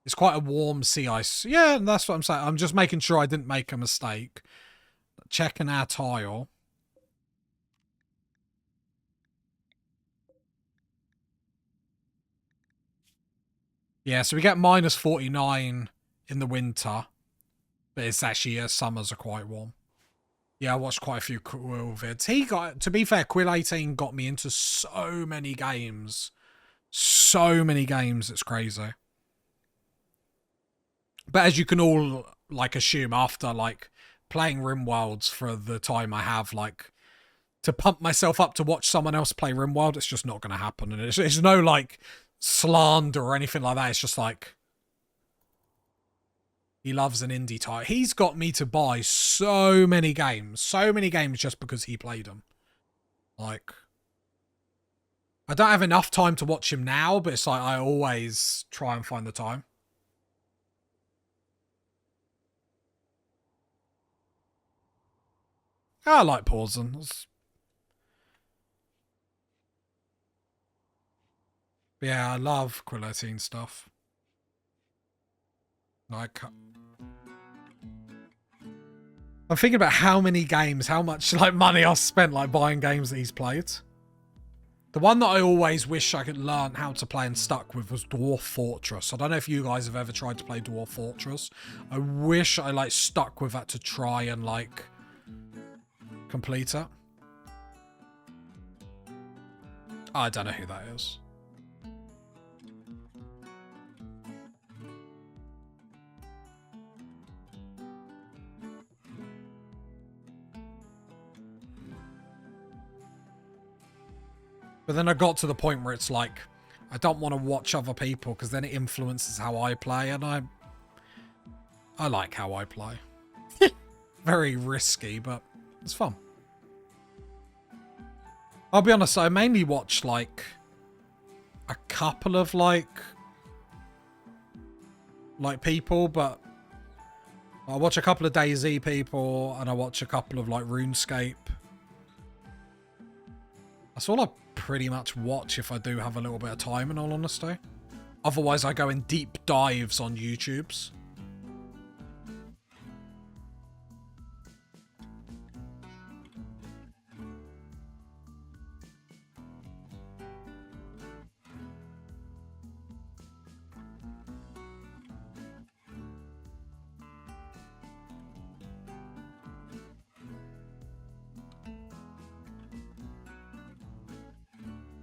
A: It's quite a warm sea ice. Yeah, that's what I'm saying. I'm just making sure I didn't make a mistake. Checking our tile. Yeah, so we get minus 49 in the winter. But it's actually, summers are quite warm. Yeah, I watched quite a few Quill vids. To be fair, Quill18 got me into so many games. So many games, it's crazy. But as you can all, like, assume after, like, playing Rimworlds for the time I have, like, to pump myself up to watch someone else play Rimworld, it's just not going to happen. And it's no, like, slander or anything like that. It's just like, he loves an indie title. He's got me to buy so many games just because he played them. Like, I don't have enough time to watch him now, but it's like I always try and find the time. I like pausing. Yeah, I love Quill18 stuff. Like, I'm thinking about how many games, how much like money I've spent like buying games that he's played. The one that I always wish I could learn how to play and stuck with was Dwarf Fortress. I don't know if you guys have ever tried to play Dwarf Fortress. I wish I like stuck with that to try and like complete it. I don't know who that is. But then I got to the point where it's like, I don't want to watch other people because then it influences how I play, and I like how I play. Very risky, but it's fun. I'll be honest, I mainly watch like a couple of like people, but I watch a couple of DayZ people and I watch a couple of like RuneScape. That's all I pretty much watch if I do have a little bit of time, in all honesty. Otherwise, I go in deep dives on YouTubes.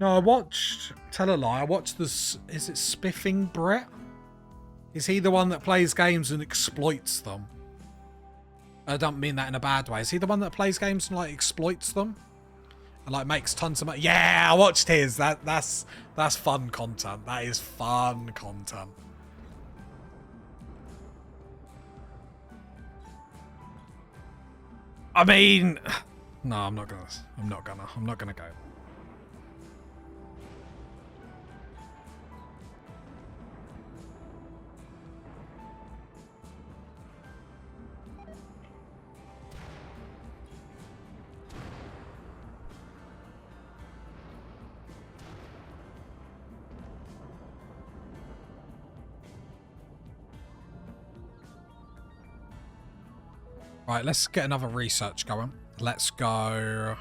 A: No, I watched... Tell a lie. I watched this... Is it Spiffing Brett? Is he the one that plays games and exploits them? I don't mean that in a bad way. Is he the one that plays games and, like, exploits them? And, like, makes tons of money? Yeah, I watched his. That's fun content. That is fun content. I mean... No, I'm not gonna go. Right, let's get another research going. Let's go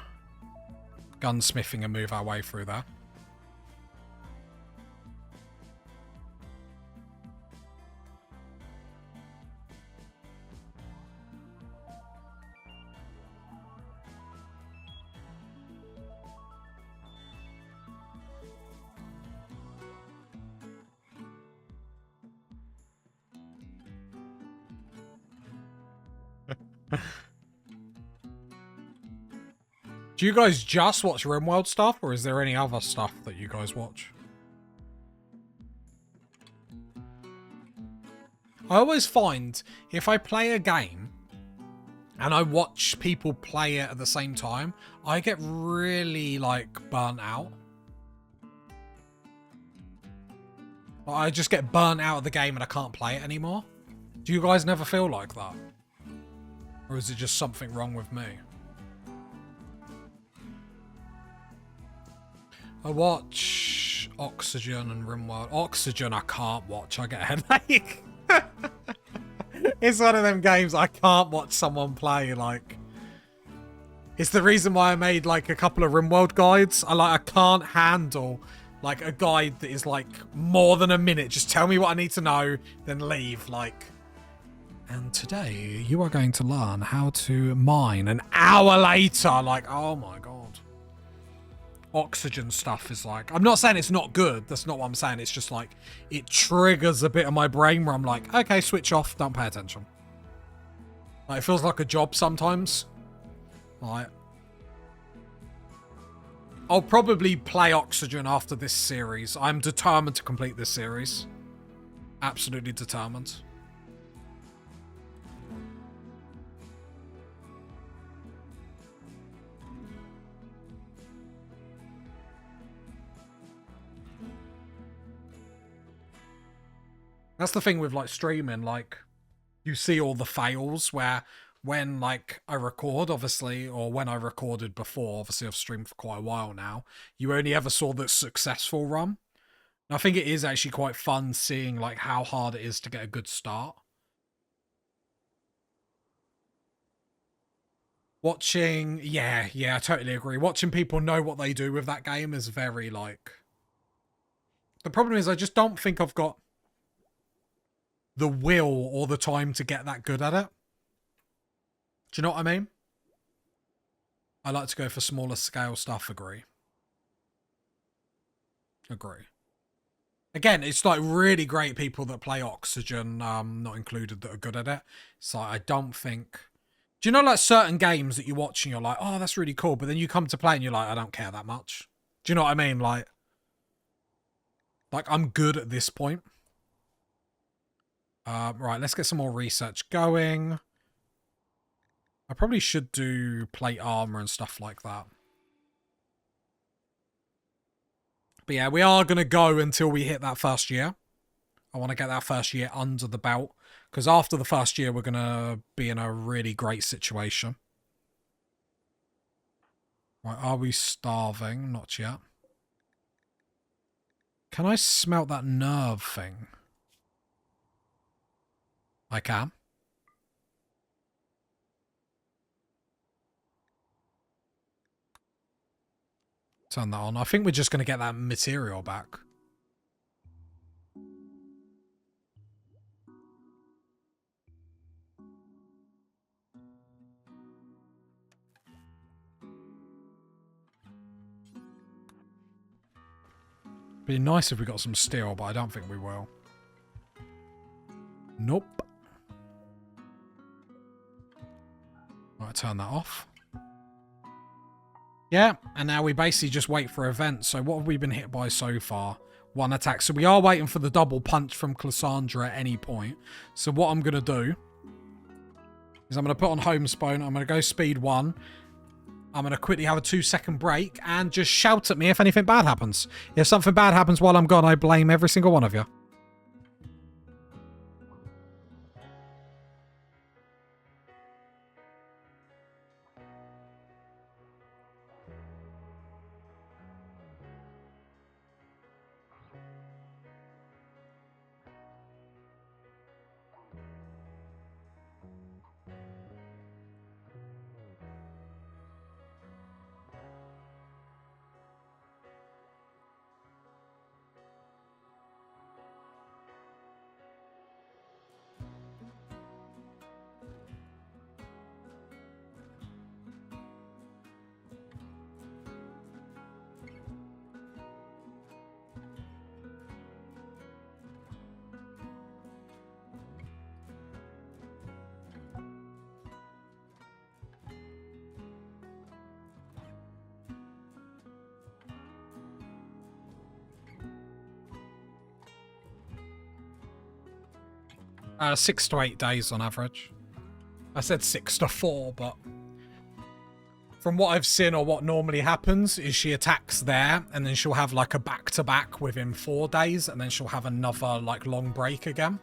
A: gunsmithing and move our way through there. Do you guys just watch Rimworld stuff, or is there any other stuff that you guys watch? I always find if I play a game and I watch people play it at the same time, I get really, like, burnt out. I just get burnt out of the game and I can't play it anymore. Do you guys never feel like that? Or is it just something wrong with me? I watch Oxygen and Rimworld. Oxygen I can't watch, I get a headache. It's one of them games I can't watch someone play, like... It's the reason why I made, like, a couple of Rimworld guides. I can't handle, like, a guide that is, like, more than a minute. Just tell me what I need to know, then leave, like... And today, you are going to learn how to mine an hour later. Like, oh my god. Oxygen stuff is like... I'm not saying it's not good. That's not what I'm saying. It's just like... It triggers a bit of my brain where I'm like, okay, switch off. Don't pay attention. Like, it feels like a job sometimes. Like... I'll probably play Oxygen after this series. I'm determined to complete this series. Absolutely determined. That's the thing with, like, streaming, like, you see all the fails where when, like, I record, obviously, or when I recorded before, obviously I've streamed for quite a while now, you only ever saw the successful run. And I think it is actually quite fun seeing, like, how hard it is to get a good start. Watching, yeah, I totally agree. Watching people know what they do with that game is very, like... The problem is I just don't think I've got the will or the time to get that good at it. Do you know what I mean? I like to go for smaller scale stuff, agree. Agree. Again, it's like really great people that play Oxygen, not included, that are good at it. So I don't think... Do you know, like, certain games that you watch and you're like, oh, that's really cool, but then you come to play and you're like, I don't care that much. Do you know what I mean? Like I'm good at this point. Right, let's get some more research going. I probably should do plate armor and stuff like that. But yeah, we are going to go until we hit that first year. I want to get that first year under the belt. Because after the first year, we're going to be in a really great situation. Right, are we starving? Not yet. Can I smelt that nerve thing? I can. Turn that on. I think we're just going to get that material back. Be nice if we got some steel, but I don't think we will. Nope. Right, turn that off. Yeah, and now we basically just wait for events. So what have we been hit by so far? One attack. So we are waiting for the double punch from Cassandra at any point. So what I'm going to do is I'm going to put on home spawn. I'm going to go speed 1. I'm going to quickly have a 2-second break and just shout at me if anything bad happens. If something bad happens while I'm gone, I blame every single one of you. 6 to 8 days on average. I said 6 to 4, but from what I've seen or what normally happens is she attacks there and then she'll have like a back-to-back within 4 days and then she'll have another like long break again.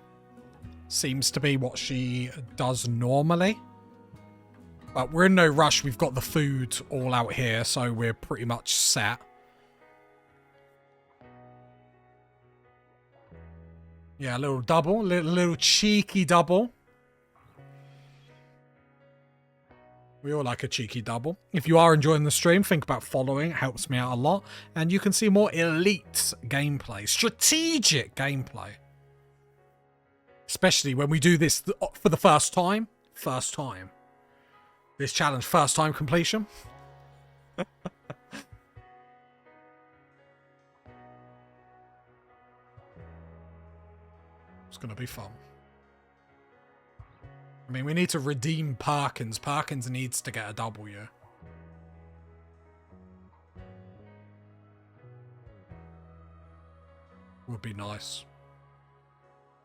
A: Seems to be what she does normally. But we're in no rush. We've got the food all out here, so we're pretty much set. Yeah, a little double, little cheeky double. We all like a cheeky double. If you are enjoying the stream, think about following. It helps me out a lot. And you can see more elite gameplay, strategic gameplay. Especially when we do this for the first time. First time. This challenge, first time completion. It's going to be fun. I mean, we need to redeem Perkins. Perkins needs to get a W. Would be nice.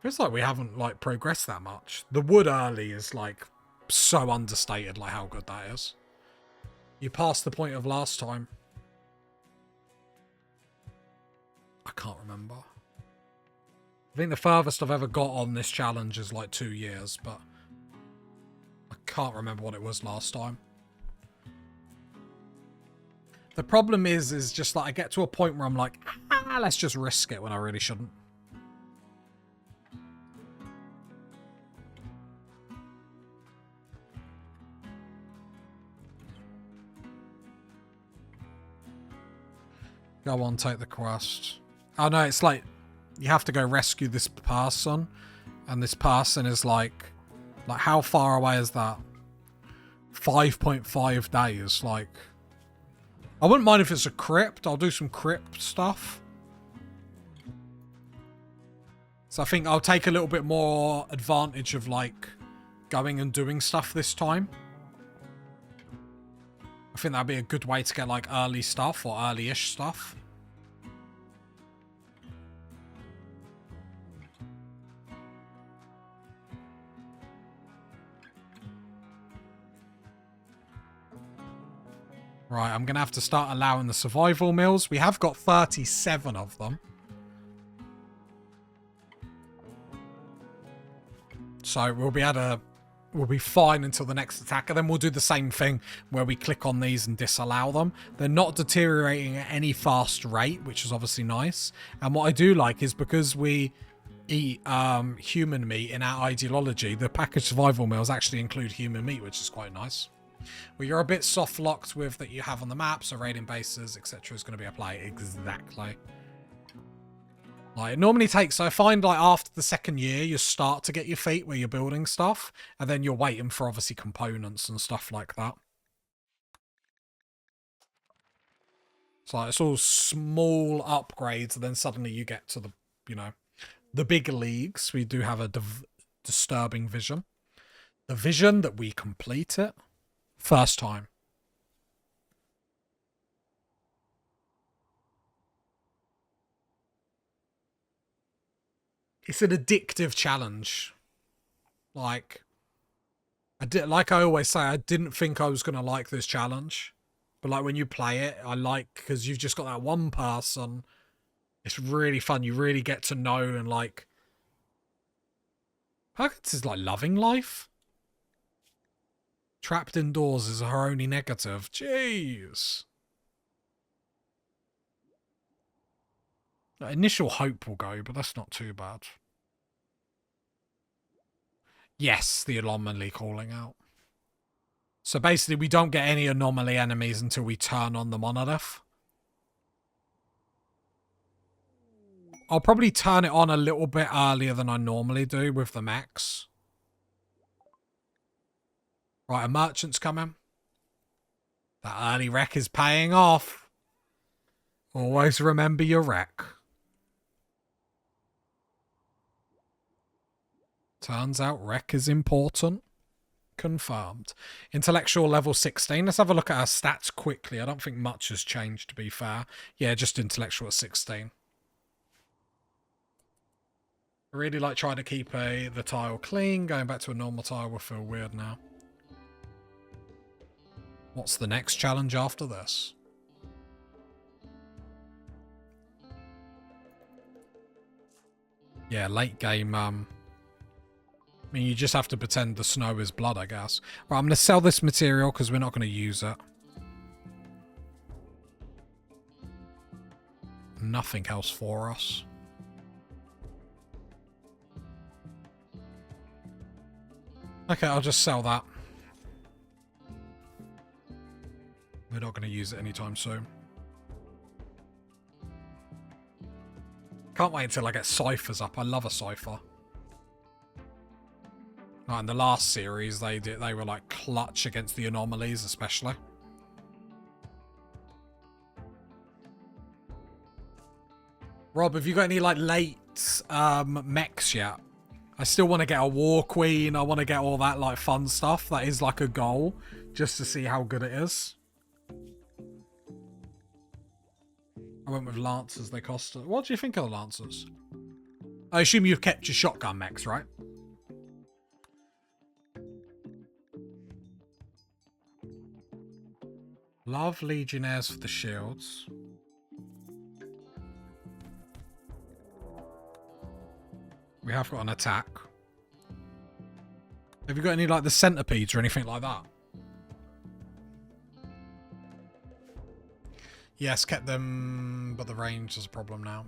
A: Feels like we haven't, like, progressed that much. The wood early is, like, so understated, like, how good that is. You passed the point of last time. I can't remember. I think the furthest I've ever got on this challenge is, like, 2 years, but I can't remember what it was last time. The problem is just like I get to a point where I'm like, let's just risk it when I really shouldn't. Go on, take the quest. Oh no, it's like you have to go rescue this person, and this person is like how far away is that? 5.5 days. Like, I wouldn't mind if it's a crypt. I'll do some crypt stuff. So I think I'll take a little bit more advantage of like going and doing stuff this time. I think that'd be a good way to get like early stuff or early-ish stuff. Right, I'm going to have to start allowing the survival meals. We have got 37 of them. So we'll be fine until the next attack. And then we'll do the same thing where we click on these and disallow them. They're not deteriorating at any fast rate, which is obviously nice. And what I do like is because we eat human meat in our ideology, the packaged survival meals actually include human meat, which is quite nice. Well, you're a bit soft locked with that you have on the map, so raiding bases, etc. is going to be applied exactly. Like, it normally takes, so I find like after the second year, you start to get your feet where you're building stuff, and then you're waiting for obviously components and stuff like that. So like, it's all small upgrades, and then suddenly you get to the, you know, the big leagues. We do have a disturbing vision. The vision that we complete it. First time. It's an addictive challenge. Like, like I always say, I didn't think I was going to like this challenge. But like when you play it, I like, because you've just got that one person. It's really fun. You really get to know and like... Perkins is like loving life. Trapped indoors is her only negative. Jeez. Initial hope will go, but that's not too bad. Yes, the anomaly calling out. So basically, we don't get any anomaly enemies until we turn on the monolith. I'll probably turn it on a little bit earlier than I normally do with the mechs. Right, a merchant's coming. That early wreck is paying off. Always remember your wreck. Turns out wreck is important. Confirmed. Intellectual level 16. Let's have a look at our stats quickly. I don't think much has changed, to be fair. Yeah, just intellectual at 16. I really like trying to keep the tile clean. Going back to a normal tile will feel weird now. What's the next challenge after this? Yeah, late game. I mean, you just have to pretend the snow is blood, I guess. Right, I'm going to sell this material because we're not going to use it. Nothing else for us. Okay, I'll just sell that. We're not going to use it anytime soon. Can't wait until I get ciphers up. I love a cipher. Right, in the last series, they were like clutch against the anomalies, especially. Rob, have you got any like late mechs yet? I still want to get a War Queen. I want to get all that like fun stuff. That is like a goal, just to see how good it is. I went with Lancers. They cost... What do you think of the Lancers? I assume you've kept your shotgun mechs, right? Love Legionnaires for the shields. We have got an attack. Have you got any like the centipedes or anything like that? Yes, kept them, but the range is a problem now.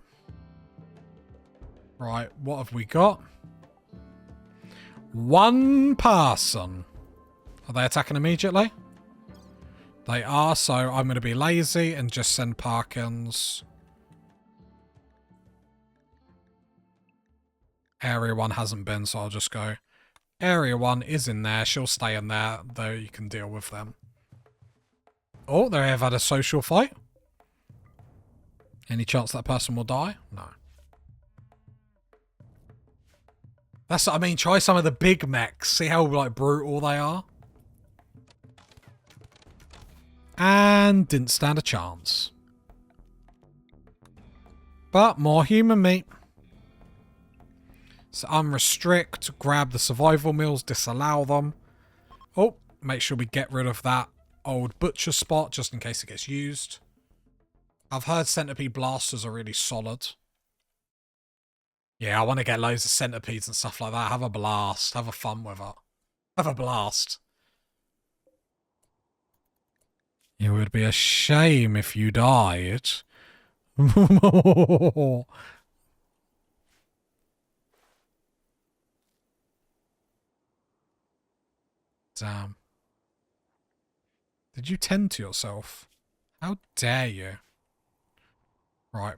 A: Right, what have we got? One person. Are they attacking immediately? They are, so I'm going to be lazy and just send Parkins. Area 1 hasn't been, so I'll just go. Area 1 is in there. She'll stay in there, though you can deal with them. Oh, they have had a social fight. Any chance that person will die? No. That's what I mean. Try some of the big mechs. See how like brutal they are. And didn't stand a chance. But more human meat. So unrestrict, grab the survival meals, disallow them. Oh, make sure we get rid of that old butcher spot just in case it gets used. I've heard centipede blasters are really solid. Yeah, I want to get loads of centipedes and stuff like that. Have a blast. Have a fun with it. Have a blast. It would be a shame if you died. Damn. Did you tend to yourself? How dare you? Right.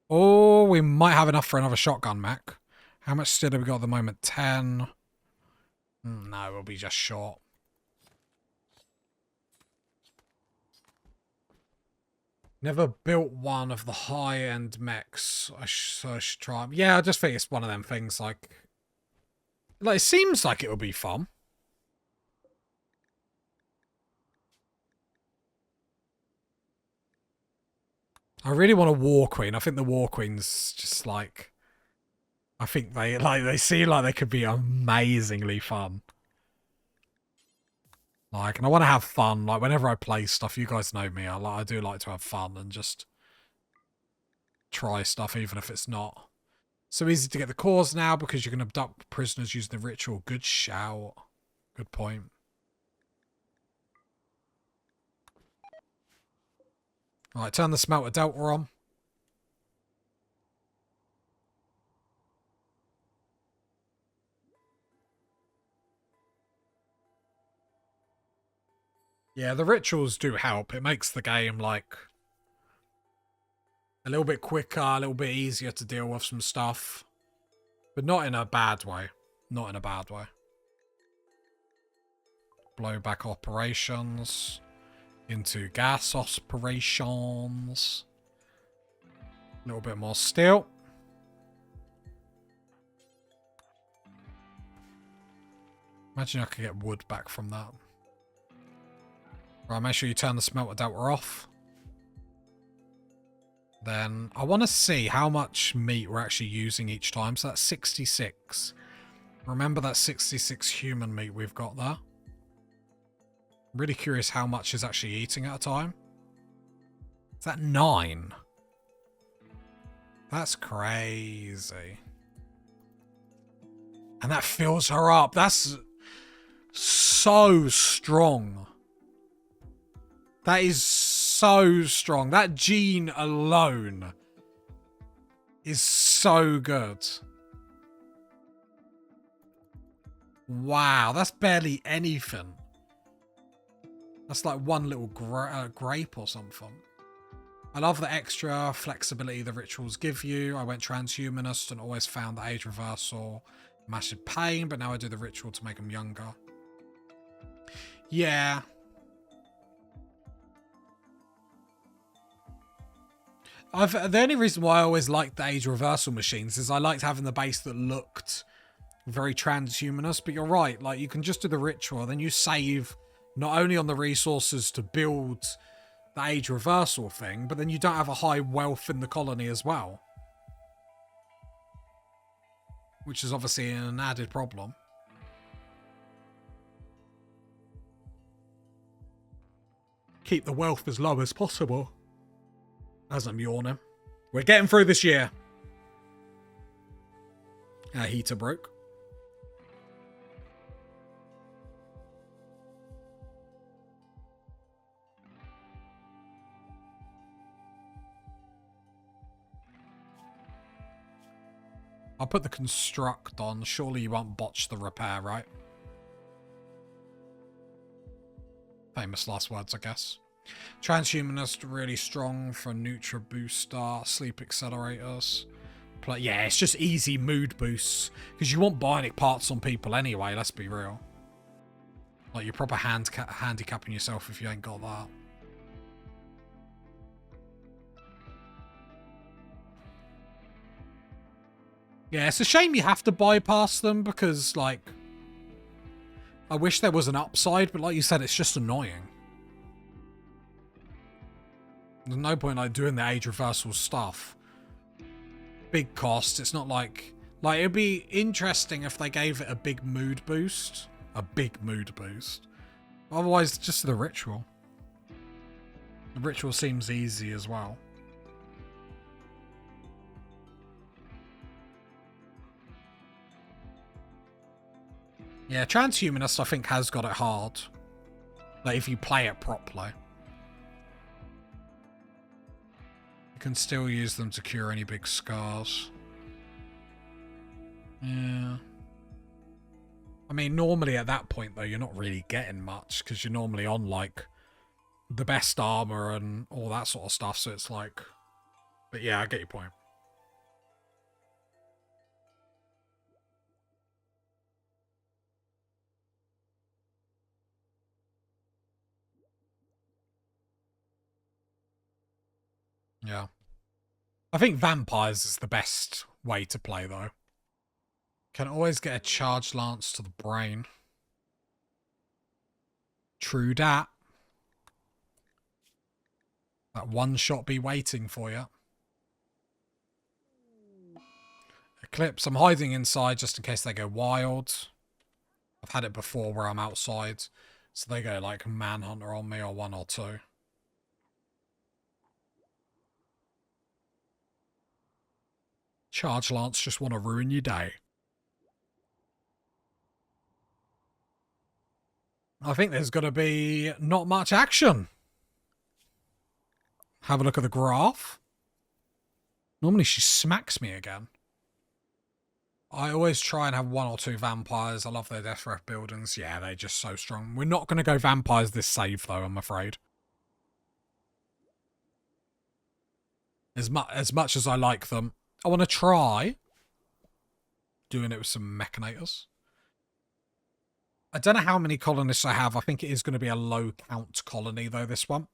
A: Oh, we might have enough for another shotgun mech. How much steel have we got at the moment? 10. No, we'll be just short. Never built one of the high-end mechs. I should try them. Yeah, I just think it's one of them things like it seems like it would be fun. I really want a War Queen. I think the War Queen's just like... I think they seem like they could be amazingly fun. Like, and I want to have fun. Like, whenever I play stuff, you guys know me. I do like to have fun and just try stuff, even if it's not so easy to get the cores now because you can abduct prisoners using the ritual. Good shout. Good point. Alright, turn the smelter delta on. Yeah, the rituals do help. It makes the game, like, a little bit quicker, a little bit easier to deal with some stuff. But not in a bad way. Not in a bad way. Blowback operations. Into gas operations. A little bit more steel. Imagine I could get wood back from that. Right, make sure you turn the smelter delta off. then I want to see how much meat we're actually using each time. So that's 66. Remember that 66 human meat we've got there? I'm really curious how much is actually eating at a time. Is that 9? That's crazy. And that fills her up. That's so strong. That is so strong. That gene alone is so good. Wow, that's barely anything. That's like one little grape or something. I love the extra flexibility the rituals give you. I went transhumanist and always found the age reversal massive pain, but now I do the ritual to make them younger. Yeah. The only reason why I always liked the age reversal machines is I liked having the base that looked very transhumanist, but you're right, like you can just do the ritual, then you save not only on the resources to build the age reversal thing, but then you don't have a high wealth in the colony as well. Which is obviously an added problem. Keep the wealth as low as possible. As I'm yawning. We're getting through this year. Our heater broke. I'll put the construct on. Surely you won't botch the repair, right? Famous last words, I guess. Transhumanist, really strong for Nutra Booster, Sleep Accelerators. Yeah, it's just easy mood boosts. Because you want bionic parts on people anyway, let's be real. Like, you're proper handicapping yourself if you ain't got that. Yeah, it's a shame you have to bypass them because, like, I wish there was an upside, but like you said, it's just annoying. There's no point, like, doing the age reversal stuff. Big cost. It's not like... Like, it'd be interesting if they gave it a big mood boost. A big mood boost. Otherwise, just the ritual. The ritual seems easy as well. Yeah, Transhumanist, I think, has got it hard. Like, if you play it properly. You can still use them to cure any big scars. Yeah. I mean, normally at that point, though, you're not really getting much, because you're normally on, like, the best armor and all that sort of stuff, so it's like... But yeah, I get your point. Yeah. I think vampires is the best way to play, though. Can always get a charge lance to the brain. True dat. That one shot be waiting for you. Eclipse, I'm hiding inside just in case they go wild. I've had it before where I'm outside. So they go like manhunter on me or 1 or 2. Charge lance just want to ruin your day. I think there's going to be not much action. Have a look at the graph. Normally she smacks me again. I always try and have 1 or 2 vampires. I love their death ref buildings. Yeah, they're just so strong. We're not going to go vampires this save, though, I'm afraid. As much as I like them. I want to try doing it with some mechanators. I don't know how many colonists I have. I think it is going to be a low count colony, though, this one.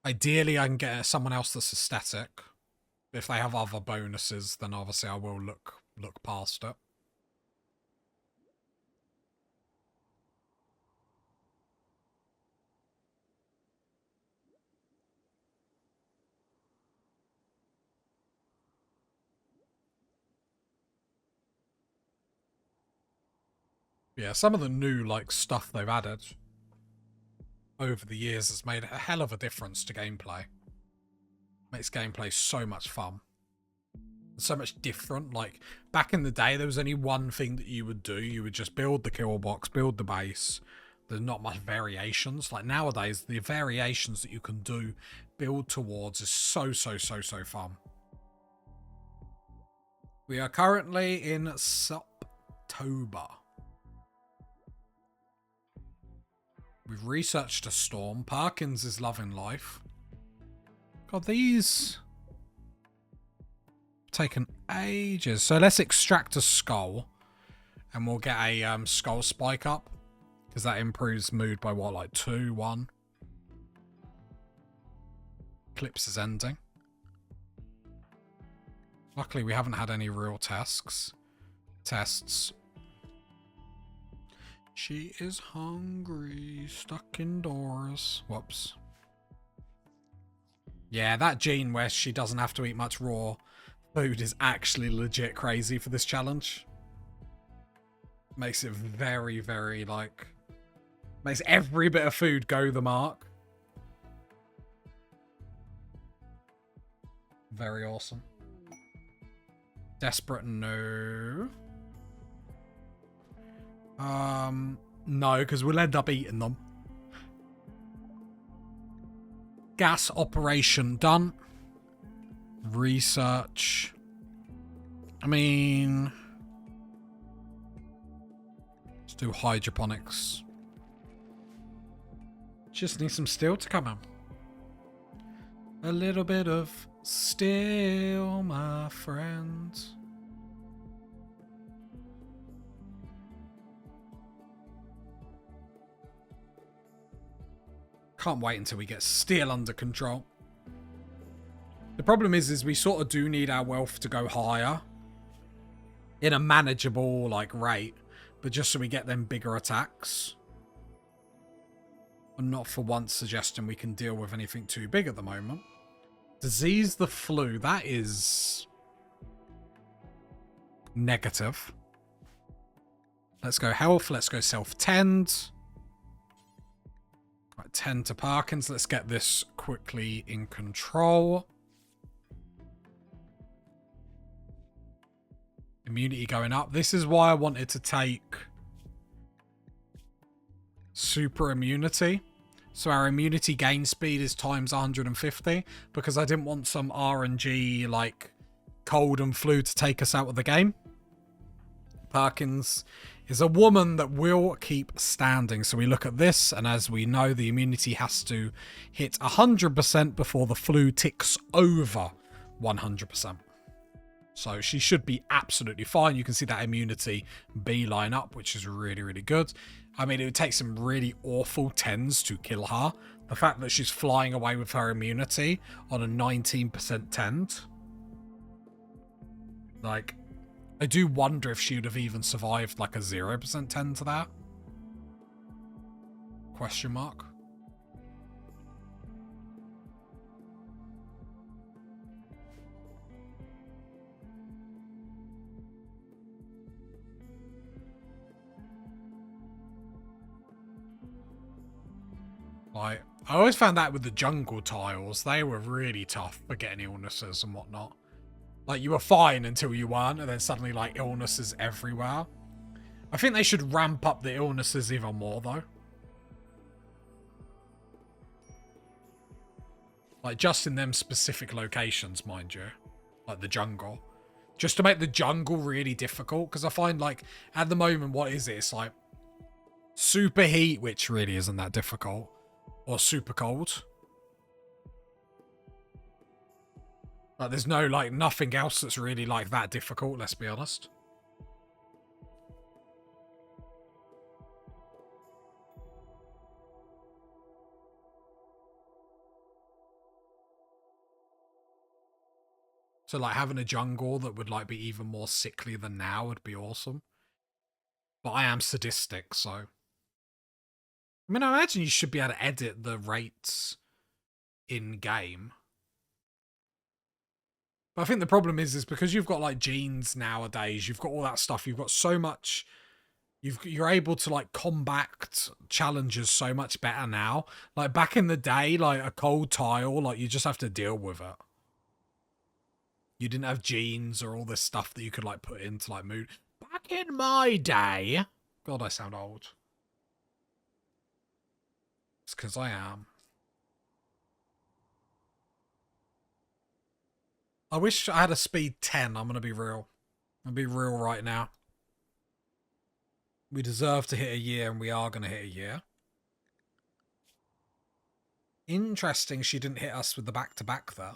A: Ideally, I can get someone else that's aesthetic. If they have other bonuses, then obviously I will look past it. Yeah, some of the new, like, stuff they've added over the years has made a hell of a difference to gameplay. Makes gameplay so much fun. So much different. Like, back in the day, there was only one thing that you would do. You would just build the kill box, build the base. There's not much variations. Like, nowadays, the variations that you can do, build towards, is so fun. We are currently in October. We've researched a storm. Parkins is loving life. God, these taken ages. So let's extract a skull. And we'll get a skull spike up. Because that improves mood by what, like 2, 1? Eclipse is ending. Luckily, we haven't had any real tests. She is hungry, stuck indoors. Whoops. Yeah, that gene where she doesn't have to eat much raw food is actually legit crazy for this challenge. Makes it very, very, like... Makes every bit of food go the mark. Very awesome. Desperate, no. No, because we'll end up eating them. Gas operation done. Research. I mean... Let's do hydroponics. Just need some steel to come in. A little bit of steel, my friend. Can't wait until we get steel under control. The problem is we sort of do need our wealth to go higher in a manageable like rate, but just so we get them bigger attacks. I'm not for once suggesting we can deal with anything too big at the moment. Disease the flu, that is negative. Let's go health, let's go self-tend. Right, 10 to Parkins. Let's get this quickly in control. Immunity going up. This is why I wanted to take super immunity. So our immunity gain speed is times 150, because I didn't want some RNG like cold and flu to take us out of the game. Parkins is a woman that will keep standing. So we look at this, and as we know, the immunity has to hit 100% before the flu ticks over 100%. So she should be absolutely fine. You can see that immunity beeline up, which is really, really good. I mean, it would take some really awful tens to kill her. The fact that she's flying away with her immunity on a 19% tend. Like, I do wonder if she would have even survived like a 0% tend to that. Question mark. Like, I always found that with the jungle tiles, they were really tough for getting illnesses and whatnot. Like, you were fine until you weren't, and then suddenly, like, illnesses everywhere. I think they should ramp up the illnesses even more, though. Like, just in them specific locations, mind you. Like, the jungle. Just to make the jungle really difficult, because I find, like, at the moment, what is it? It's like super heat, which really isn't that difficult. Or super cold. Like, there's no, like, nothing else that's really, like, that difficult, let's be honest. So, like, having a jungle that would, like, be even more sickly than now would be awesome. But I am sadistic, so... I mean, I imagine you should be able to edit the rates in-game. But I think the problem is because you've got, like, genes nowadays, you've got all that stuff, you've got so much You're able to like combat challenges so much better now. Like back in the day, like a cold tile, like you just have to deal with it. You didn't have genes or all this stuff that you could like put into like mood. Back in my day, God, I sound old. It's because I am. I wish I had a speed 10. I'm gonna be real. I'm gonna be real right now. We deserve to hit a year, and we are gonna hit a year. Interesting, she didn't hit us with the back-to-back there.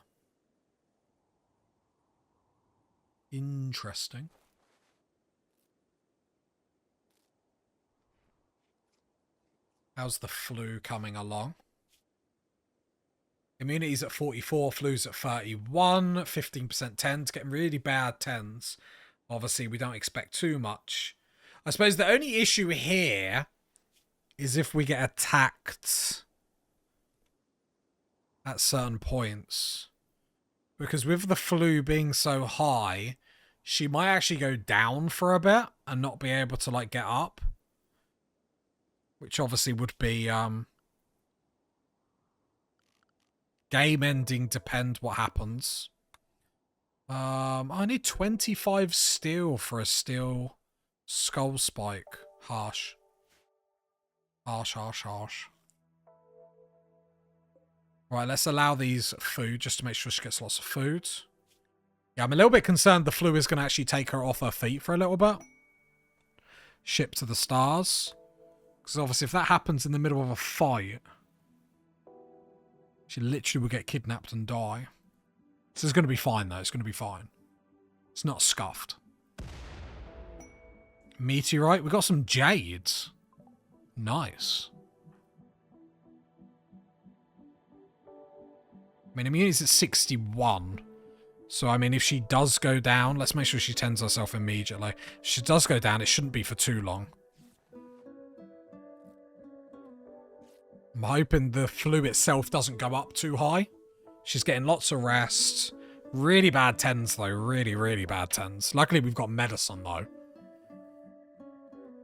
A: Interesting. How's the flu coming along? Immunity's at 44, flu's at 31, 15% 10s, getting really bad 10s. Obviously, we don't expect too much. I suppose the only issue here is if we get attacked at certain points. Because with the flu being so high, she might actually go down for a bit and not be able to, like, get up. Which obviously would be, game ending depend what happens. I need 25 steel for a steel skull spike. Harsh. Harsh, harsh, harsh. Right, let's allow these food just to make sure she gets lots of food. Yeah, I'm a little bit concerned the flu is going to actually take her off her feet for a little bit. Ship to the stars. Because obviously if that happens in the middle of a fight, she literally will get kidnapped and die. So it's going to be fine though, it's going to be fine. It's not scuffed. Meteorite, we got some jades. Nice. I mean, immunity's at 61. So, I mean, if she does go down, let's make sure she tends herself immediately. If she does go down, it shouldn't be for too long. I'm hoping the flu itself doesn't go up too high. She's getting lots of rest. Really bad 10s, though. Really, really bad 10s. Luckily, we've got medicine, though.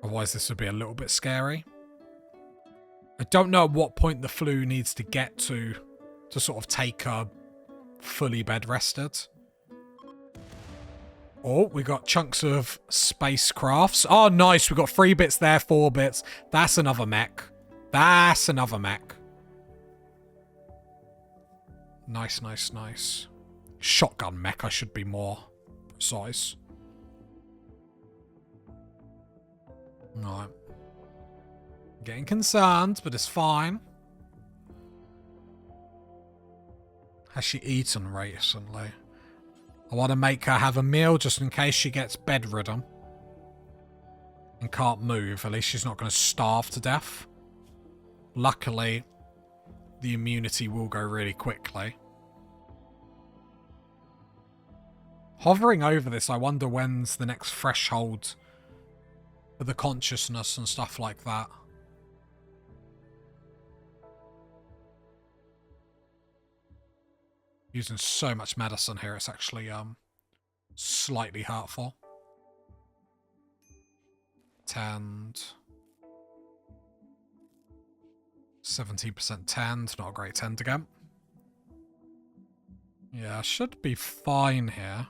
A: Otherwise, this would be a little bit scary. I don't know at what point the flu needs to get to sort of take her fully bed rested. Oh, we got chunks of spacecrafts. Oh, nice. We got 3 bits there, 4 bits. That's another mech. That's another mech. Nice, nice, nice. Shotgun mech, I should be more precise. Alright. Getting concerned, but it's fine. Has she eaten recently? I want to make her have a meal just in case she gets bedridden. And can't move. At least she's not going to starve to death. Luckily, the immunity will go really quickly. Hovering over this, I wonder when's the next threshold for the consciousness and stuff like that. Using so much medicine here, it's actually slightly hurtful. Tend. 17% tend, not a great tend again. Yeah, should be fine here.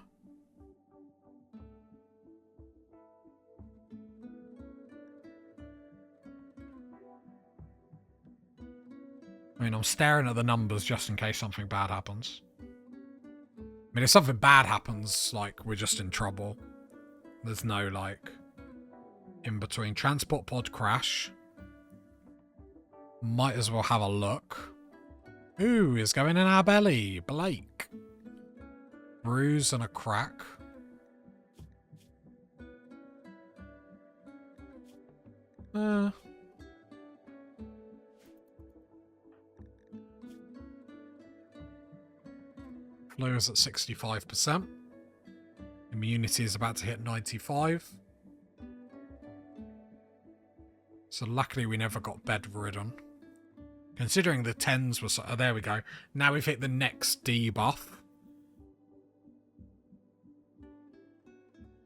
A: I mean, I'm staring at the numbers just in case something bad happens. I mean, if something bad happens, like, we're just in trouble. There's no, like, in between. Transport pod crash. Might as well have a look. Ooh, it's going in our belly. Blake. Bruise and a crack. Flu is at 65%. Immunity is about to hit 95. So luckily we never got bedridden. Considering the 10s were... Oh, there we go. Now we've hit the next debuff.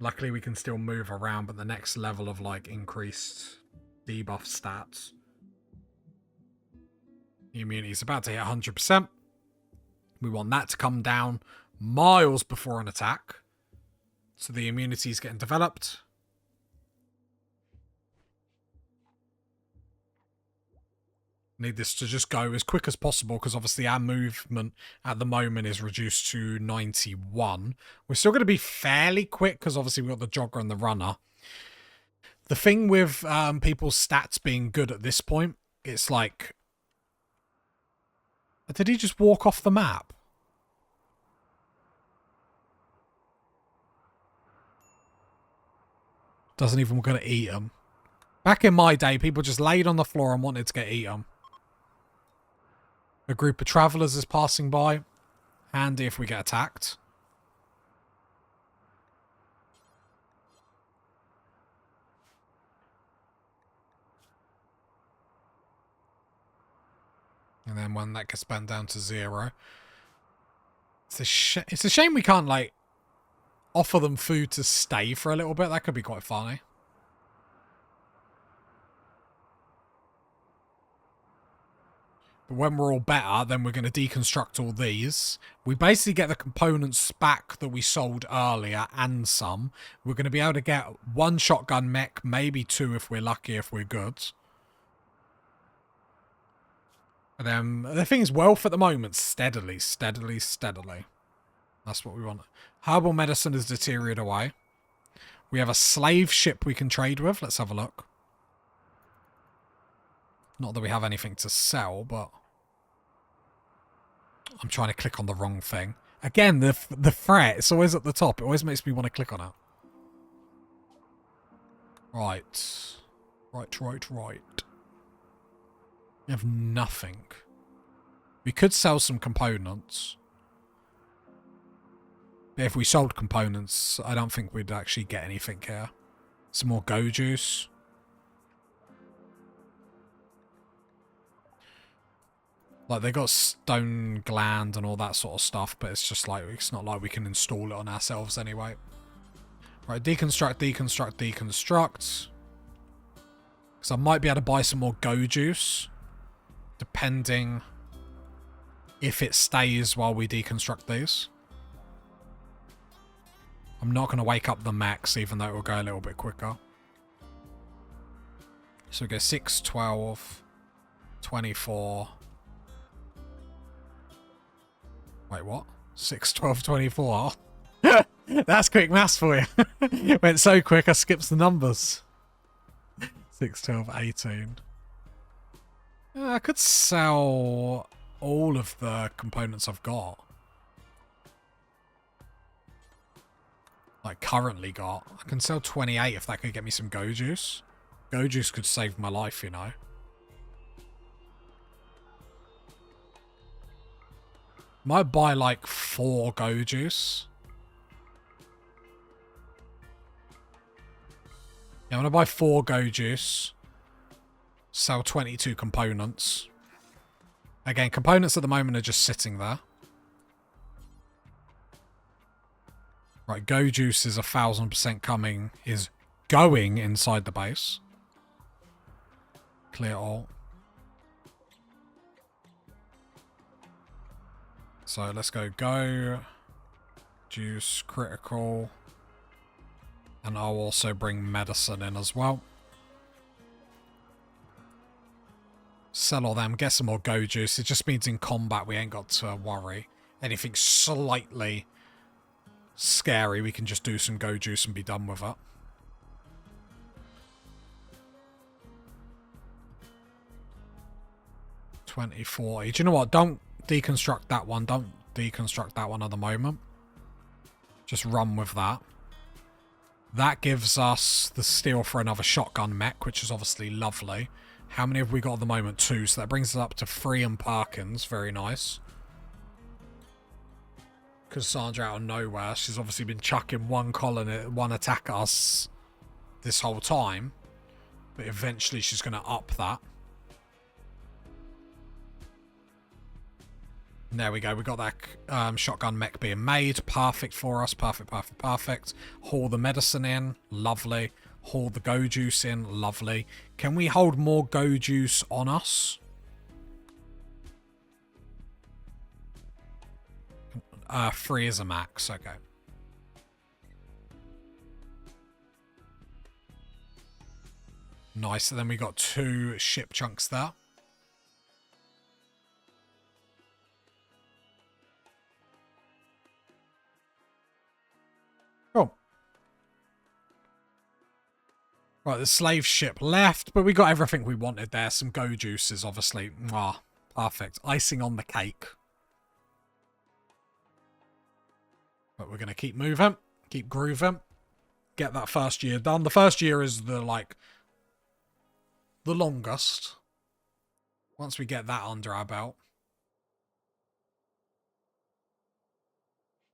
A: Luckily, we can still move around, but the next level of, like, increased debuff stats. The immunity is about to hit 100%. We want that to come down miles before an attack. So the immunity is getting developed. Need this to just go as quick as possible because obviously our movement at the moment is reduced to 91. We're still going to be fairly quick because obviously we've got the jogger and the runner. The thing with people's stats being good at this point, it's like... Did he just walk off the map? Doesn't even want to eat them. Back in my day, people just laid on the floor and wanted to get eaten. A group of travellers is passing by. Handy if we get attacked. And then when that gets bent down to 0. It's a shame we can't, like, offer them food to stay for a little bit. That could be quite funny. But when we're all better, then we're going to deconstruct all these. We basically get the components back that we sold earlier and some. We're going to be able to get 1 shotgun mech, maybe 2 if we're lucky, if we're good. And then the thing is, wealth at the moment, steadily. That's what we want. Herbal medicine is deteriorated away. We have a slave ship we can trade with. Let's have a look. Not that we have anything to sell, but... I'm trying to click on the wrong thing. Again, the threat, it's always at the top. It always makes me want to click on it. Right. Right. We have nothing. We could sell some components. But if we sold components, I don't think we'd actually get anything here. Some more go juice. Like, they got stone gland and all that sort of stuff, but it's just like, it's not like we can install it on ourselves anyway. Right, deconstruct. Because I might be able to buy some more go juice. Depending if it stays while we deconstruct these. I'm not going to wake up the max, even though it will go a little bit quicker. So we go 6, 12, 24... Wait, what? 6, 12, 24. That's quick maths for you. Went so quick, I skipped the numbers. 6, 12, 18. I could sell all of the components I've got. Like, currently got. I can sell 28 if that could get me some go juice. Go juice could save my life, you know. Might buy like 4 go juice. Yeah, I'm going to buy 4 go juice. Sell 22 components. Again, components at the moment are just sitting there. Right, go juice is 1000% coming, is going inside the base. Clear all. So let's go juice, critical, and I'll also bring medicine in as well. Sell all them, get some more go juice. It just means in combat we ain't got to worry. Anything slightly scary, we can just do some go juice and be done with it. $20.40. Do you know what? Don't deconstruct that one. Don't deconstruct that one at the moment. Just run with that. That gives us the steel for another shotgun mech, which is obviously lovely. How many have we got at the moment? 2. So that brings us up to 3 and Parkins. Very nice. Cassandra out of nowhere. She's obviously been chucking one attack at us this whole time. But eventually she's going to up that. There we go. We got that shotgun mech being made. Perfect for us. Perfect, perfect, perfect. Haul the medicine in. Lovely. Haul the go juice in. Lovely. Can we hold more go juice on us? 3 is a max. Okay. Nice. And then we got 2 ship chunks there. Cool. Right, the slave ship left, but we got everything we wanted there. Some go juices, obviously. Mwah, perfect. Icing on the cake. But we're going to keep moving. Keep grooving. Get that first year done. The first year is the longest. Once we get that under our belt.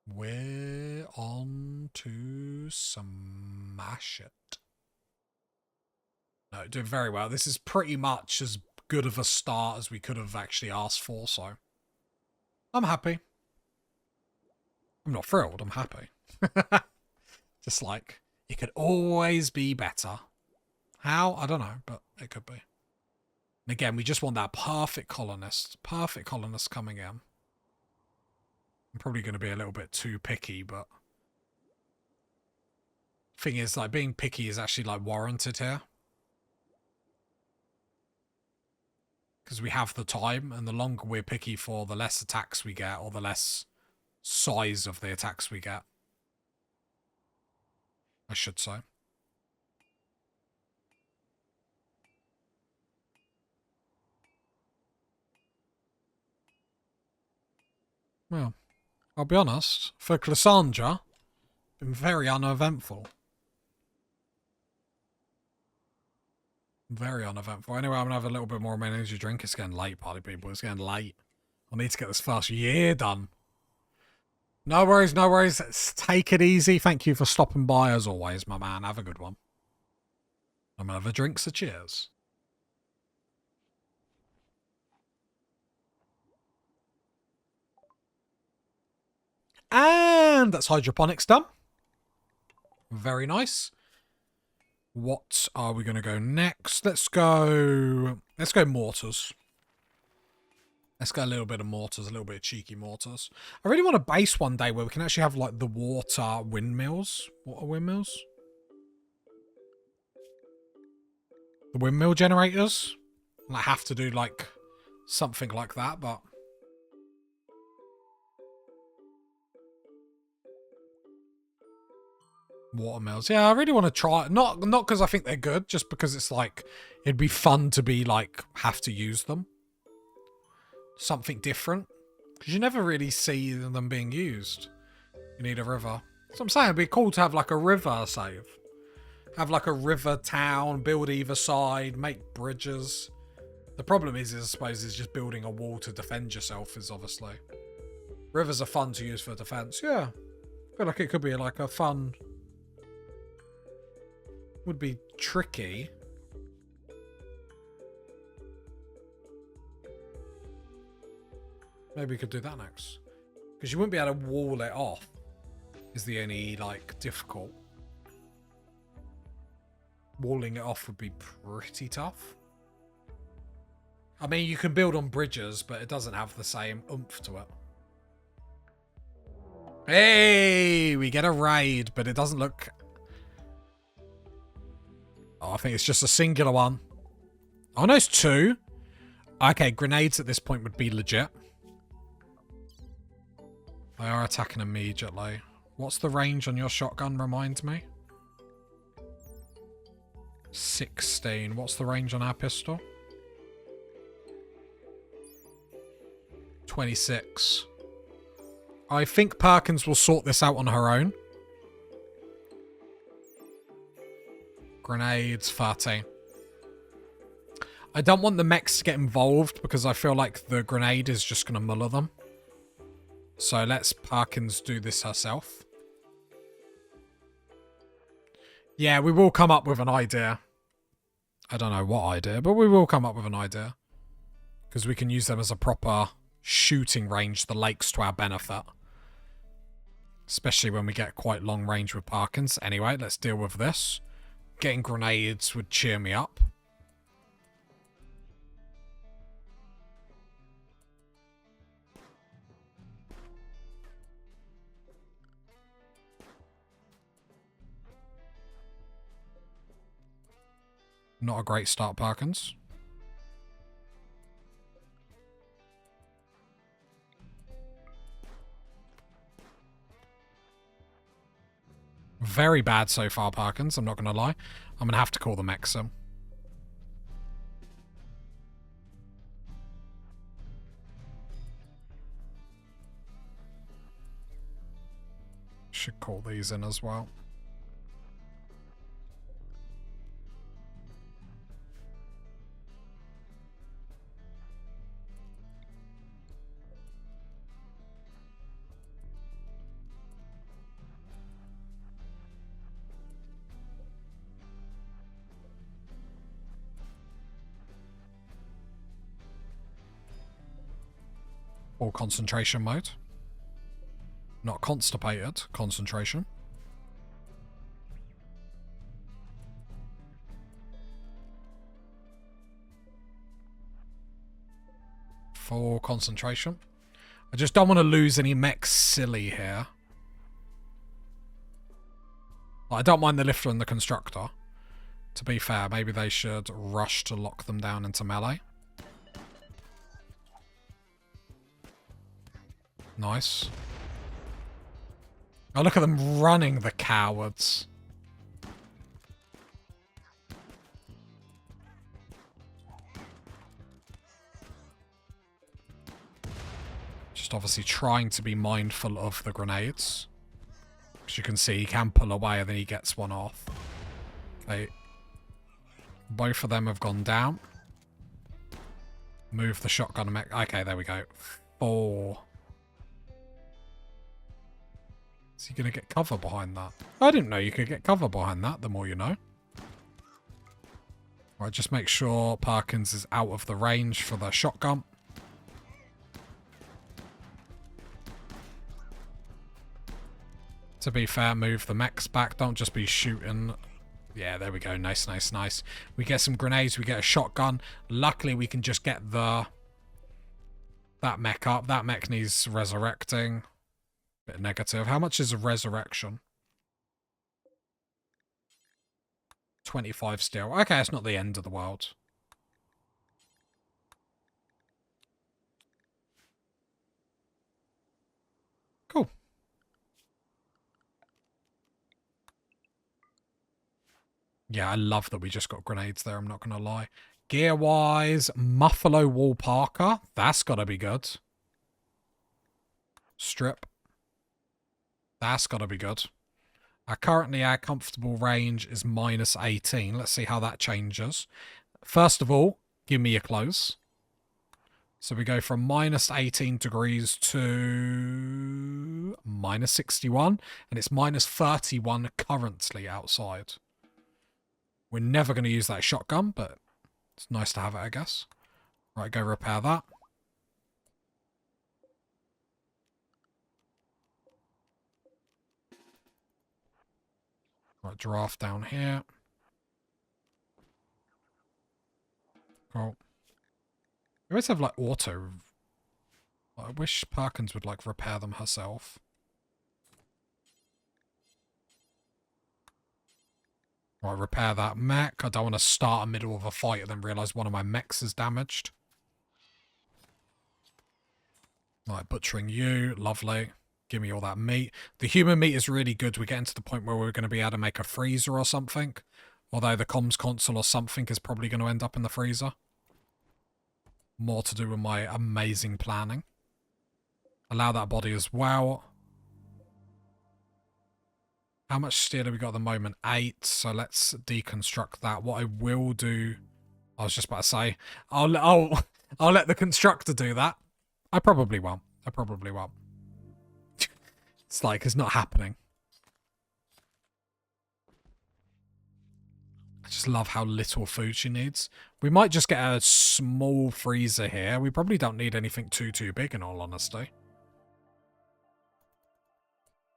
A: We're on to smash it. No, doing very well. This is pretty much as good of a start as we could have actually asked for, so I'm happy. I'm not thrilled, I'm happy. Just like, it could always be better. How? I don't know, but it could be. And again, we just want that perfect colonist coming in. I'm probably going to be a little bit too picky, but thing is, like, being picky is actually like warranted here. Because we have the time, and the longer we're picky for, the less attacks we get, or the less size of the attacks we get. I should say. Well, I'll be honest, for Cassandra, been very uneventful. Very uneventful. Anyway, I'm going to have a little bit more of my energy drink. It's getting late, party people. It's getting late. I need to get this first year done. No worries, no worries. Let's take it easy. Thank you for stopping by as always, my man. Have a good one. I'm going to have a drink, so cheers. And that's hydroponics done. Very nice. What are we going to go next? Let's go mortars. Let's go a little bit of mortars, a little bit of cheeky mortars. I really want a base one day where we can actually have like the water windmills. Water windmills? The windmill generators. And I have to do like something like that, but watermills. Yeah, I really want to try it. Not because I think they're good, just because it's like it'd be fun to be like have to use them. Something different. Because you never really see them being used. You need a river. That's what I'm saying. It'd be cool to have like a river save. Have like a river town, build either side, make bridges. The problem is I suppose, is just building a wall to defend yourself is obviously. Rivers are fun to use for defense. Yeah. I feel like it could be like a fun... Would be tricky. Maybe we could do that next. Because you wouldn't be able to wall it off. Is the only, like, difficult. Walling it off would be pretty tough. I mean, you can build on bridges, but it doesn't have the same oomph to it. Hey! We get a raid, but it doesn't look... Oh, I think it's just a singular one. Oh, no, it's 2. Okay, grenades at this point would be legit. They are attacking immediately. What's the range on your shotgun, remind me? 16. What's the range on our pistol? 26. I think Perkins will sort this out on her own. Grenades, 30. I don't want the mechs to get involved because I feel like the grenade is just going to muller them. So let's Perkins do this herself. Yeah, we will come up with an idea. I don't know what idea, but we will come up with an idea. Because we can use them as a proper shooting range the lakes to our benefit. Especially when we get quite long range with Parkins. Anyway, let's deal with this. Getting grenades would cheer me up. Not a great start, Parkins. Very bad so far, Parkins, I'm not going to lie. I'm going to have to call the mech sim. Should call these in as well. Or concentration mode. Not constipated, concentration. Full concentration. I just don't want to lose any mechs silly here. I don't mind the lifter and the constructor. To be fair, maybe they should rush to lock them down into melee. Nice. Oh, look at them running, the cowards. Just obviously trying to be mindful of the grenades. As you can see, he can pull away and then he gets one off. Okay. Both of them have gone down. Move the shotgun. Okay, there we go. 4. Is he going to get cover behind that? I didn't know you could get cover behind that, the more you know. Right, just make sure Parkins is out of the range for the shotgun. To be fair, move the mechs back. Don't just be shooting. Yeah, there we go. Nice, nice, nice. We get some grenades. We get a shotgun. Luckily, we can just get that mech up. That mech needs resurrecting. Bit negative. How much is a resurrection? 25 still. Okay, it's not the end of the world. Cool. Yeah, I love that we just got grenades there, I'm not going to lie. Gear-wise, Muffalo Wall Parker. That's got to be good. Strip. That's got to be good. Currently, our comfortable range is -18. Let's see how that changes. First of all, give me your clothes. So we go from -18 degrees to -61. And it's -31 currently outside. We're never going to use that shotgun, but it's nice to have it, I guess. Right, go repair that. Right, draft down here. Cool. We always have, like, auto. I wish Parkins would, like, repair them herself. Right, repair that mech. I don't want to start a middle of a fight and then realise one of my mechs is damaged. Right, butchering you. Lovely. Give me all that meat. The human meat is really good. We're getting to the point where we're going to be able to make a freezer or something. Although the comms console or something is probably going to end up in the freezer. More to do with my amazing planning. Allow that body as well. How much steel have we got at the moment? 8. So let's deconstruct that. What I will do... I was just about to say... I'll let the constructor do that. I probably won't. I probably won't. It's like, it's not happening. I just love how little food she needs. We might just get a small freezer here. We probably don't need anything too big, in all honesty.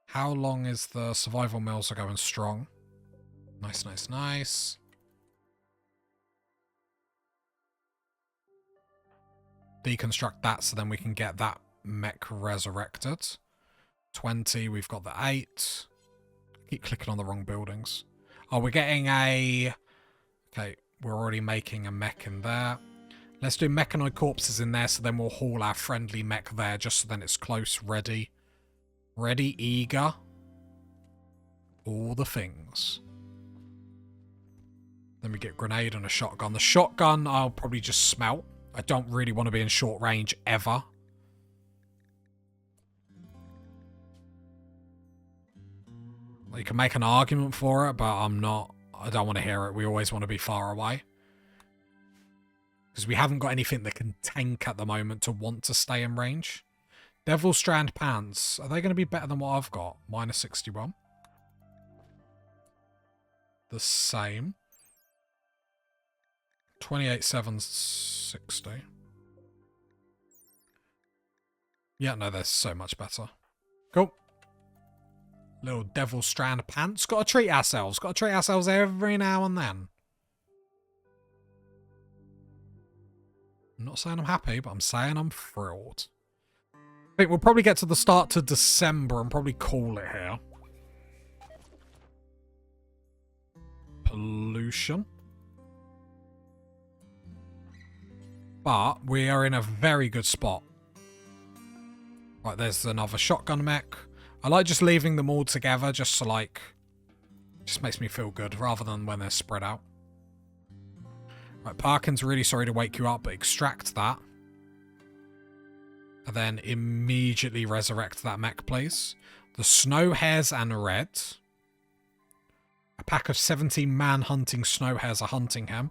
A: How long is the survival mills are going strong? Nice, nice, nice. Deconstruct that so then we can get that mech resurrected. 20, we've got the 8. Keep clicking on the wrong buildings. Oh, we're getting a... Okay, we're already making a mech in there. Let's do mechanoid corpses in there, so then we'll haul our friendly mech there, just so then it's close, ready. Ready, eager. All the things. Then we get grenade and a shotgun. The shotgun I'll probably just smelt. I don't really want to be in short range ever. You can make an argument for it, but I'm not. I don't want to hear it. We always want to be far away. Because we haven't got anything that can tank at the moment to want to stay in range. Devil Strand Pants. Are they going to be better than what I've got? Minus 61. The same. 28,760. Yeah, no, they're so much better. Cool. Little Devil Strand Pants. Got to treat ourselves. Got to treat ourselves every now and then. I'm not saying I'm happy, but I'm saying I'm thrilled. I think we'll probably get to the start to December and probably call it here. Pollution. But we are in a very good spot. Right, there's another shotgun mech. I like just leaving them all together just so, like, just makes me feel good rather than when they're spread out. Right, Parkin's really sorry to wake you up, but extract that. And then immediately resurrect that mech, please. The snow hares and red. A pack of 17 man-hunting snow hares are hunting him.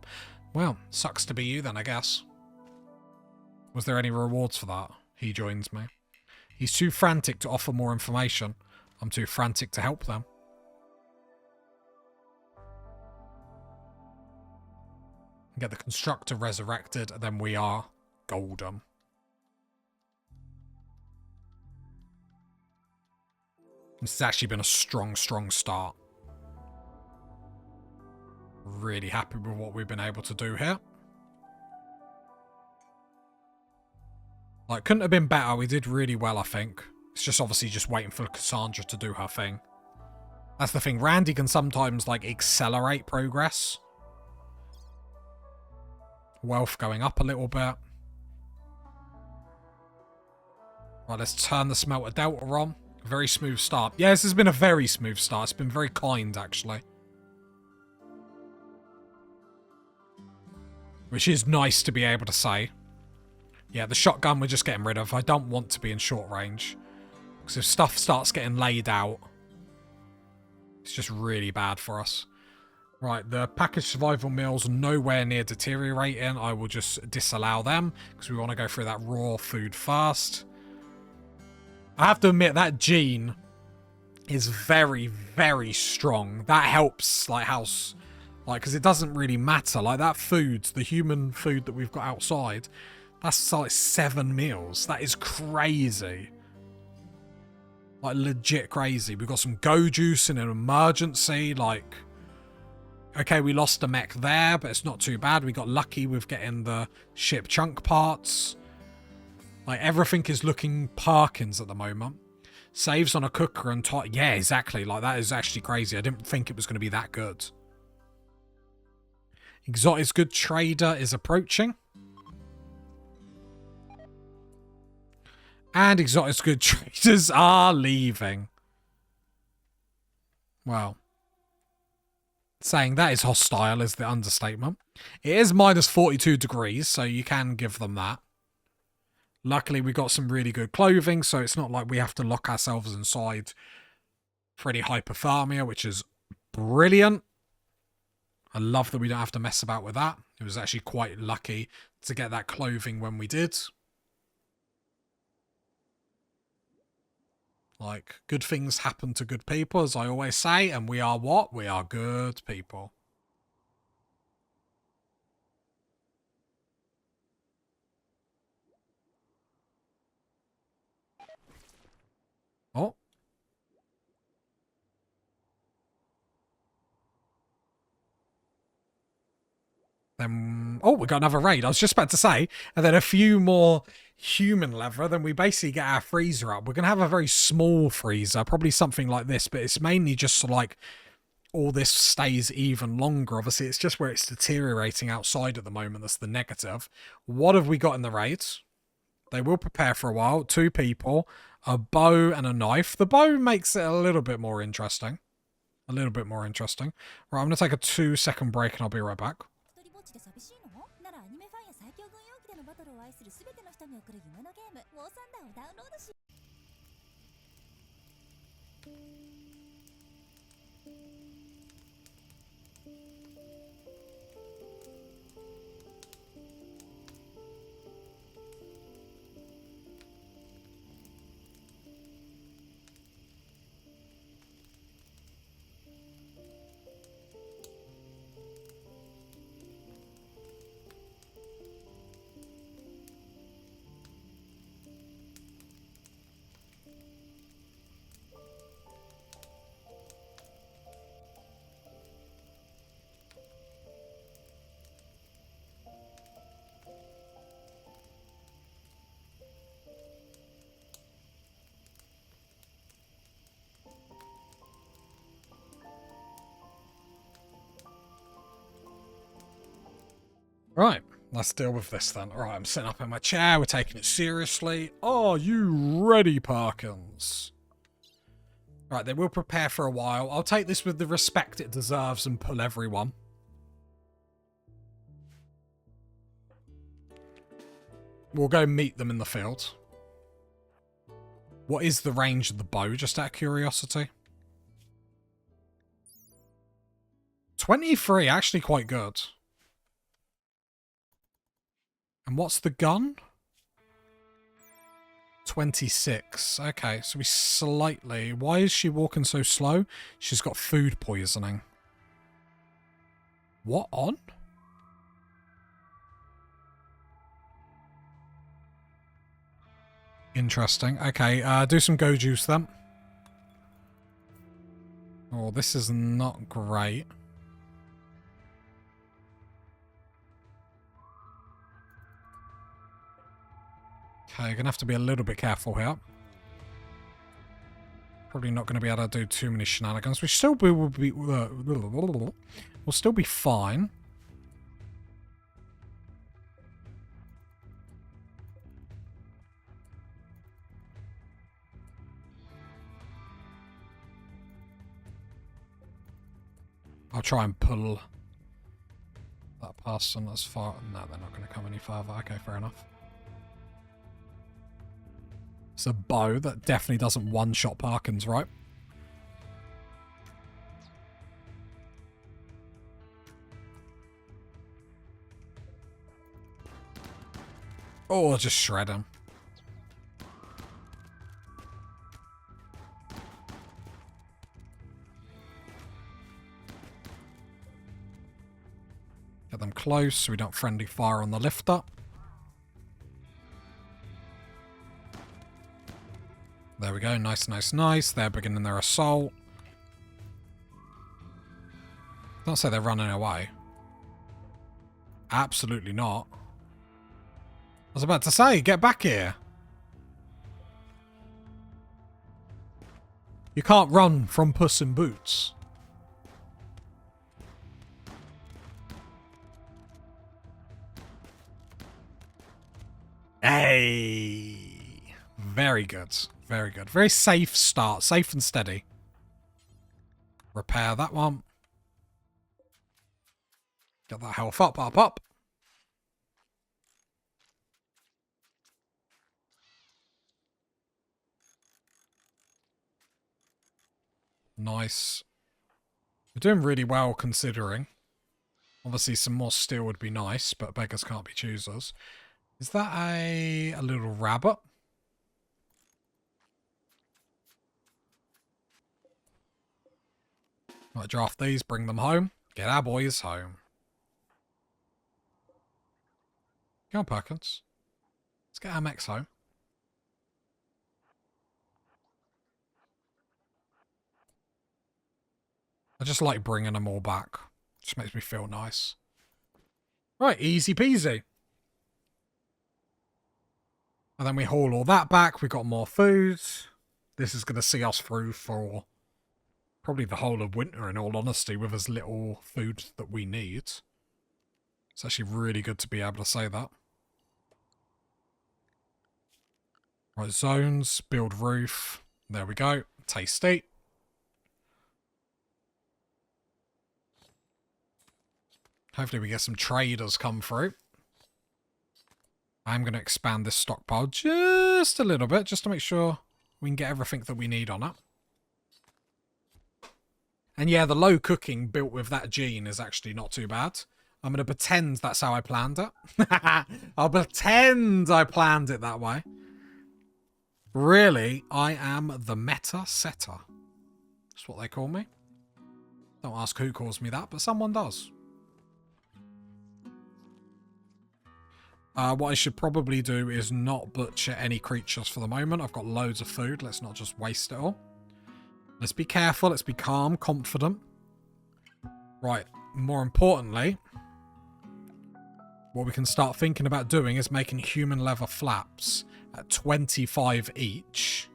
A: Well, sucks to be you then, I guess. Was there any rewards for that? He joins me. He's too frantic to offer more information. I'm too frantic to help them. Get the constructor resurrected, and then we are golden. This has actually been a strong start. Really happy with what we've been able to do here. Like, couldn't have been better. We did really well, I think. It's just obviously just waiting for Cassandra to do her thing. That's the thing. Randy can sometimes, like, accelerate progress. Wealth going up a little bit. Right, let's turn the smelter delta on. Very smooth start. Yeah, this has been a very smooth start. It's been very kind, actually. Which is nice to be able to say. Yeah, the shotgun we're just getting rid of. I don't want to be in short range. Because if stuff starts getting laid out, it's just really bad for us. Right, the packaged survival meals nowhere near deteriorating. I will just disallow them because we want to go through that raw food first. I have to admit that gene is very strong. That helps, like, house, like, because it doesn't really matter. Like, that food, the human food that we've got outside, that's like 7 meals. That is crazy. Like, legit crazy. We've got some go juice in an emergency. Like, okay, we lost a mech there, but it's not too bad. We got lucky with getting the ship chunk parts. Like, everything is looking Parkins at the moment. Saves on a cooker and yeah, exactly. Like, that is actually crazy. I didn't think it was going to be that good. Exotic's good trader is approaching. And Exotic's good traders are leaving. Well, saying that is hostile is the understatement. It is minus 42 degrees, so you can give them that. Luckily, we got some really good clothing, so it's not like we have to lock ourselves inside for any hypothermia, which is brilliant. I love that we don't have to mess about with that. It was actually quite lucky to get that clothing when we did. Like, good things happen to good people, as I always say, and we are what? We are good people. Then, oh, we got another raid. I was just about to say, and then a few more human leather. Then we basically get our freezer up. We're going to have a very small freezer, probably something like this, but it's mainly just so like all this stays even longer. Obviously, it's just where it's deteriorating outside at the moment. That's the negative. What have we got in the raid? They will prepare for a while. 2 people, a bow and a knife. The bow makes it a little bit more interesting. A little bit more interesting. Right, I'm going to take a 2-second break and I'll be right back. Right, let's deal with this then. Alright, I'm sitting up in my chair, we're taking it seriously. Are you ready, Parkins? Right, they will prepare for a while. I'll take this with the respect it deserves and pull everyone. We'll go meet them in the field. What is the range of the bow, just out of curiosity? 23, actually quite good. And what's the gun? 26. Okay, so we slightly... Why is she walking so slow? She's got food poisoning. What on? Interesting. Okay, do some go juice then. Oh, this is not great. Okay, gonna have to be a little bit careful here. Probably not gonna be able to do too many shenanigans. We still will be we'll still be fine. I'll try and pull that person as far. No, they're not going to come any further. Okay, fair enough. It's a bow that definitely doesn't one-shot Parkins, right? Oh, just shred him. Get them close so we don't friendly fire on the lifter. There we go. Nice, nice, nice. They're beginning their assault. Don't say they're running away. Absolutely not. I was about to say, get back here. You can't run from Puss in Boots. Hey! Very good. Very good. Very safe start. Safe and steady. Repair that one. Get that health up, up, up. Nice. We're doing really well considering. Obviously some more steel would be nice, but beggars can't be choosers. Is that a little rabbit? Right, draft these, bring them home. Get our boys home. Go on, Perkins. Let's get our mechs home. I just like bringing them all back. Just makes me feel nice. Right, easy peasy. And then we haul all that back. We got more food. This is going to see us through for probably the whole of winter, in all honesty, with as little food that we need. It's actually really good to be able to say that. Right, zones, build roof. There we go. Tasty. Hopefully we get some traders come through. I'm going to expand this stockpile just a little bit, just to make sure we can get everything that we need on it. And yeah, the low cooking built with that gene is actually not too bad. I'm going to pretend that's how I planned it. I'll pretend I planned it that way. Really, I am the meta setter. That's what they call me. Don't ask who calls me that, but someone does. What I should probably do is not butcher any creatures for the moment. I've got loads of food. Let's not just waste it all. Let's be careful. Let's be calm, confident. Right. More importantly, what we can start thinking about doing is making human leather flaps at 25 each.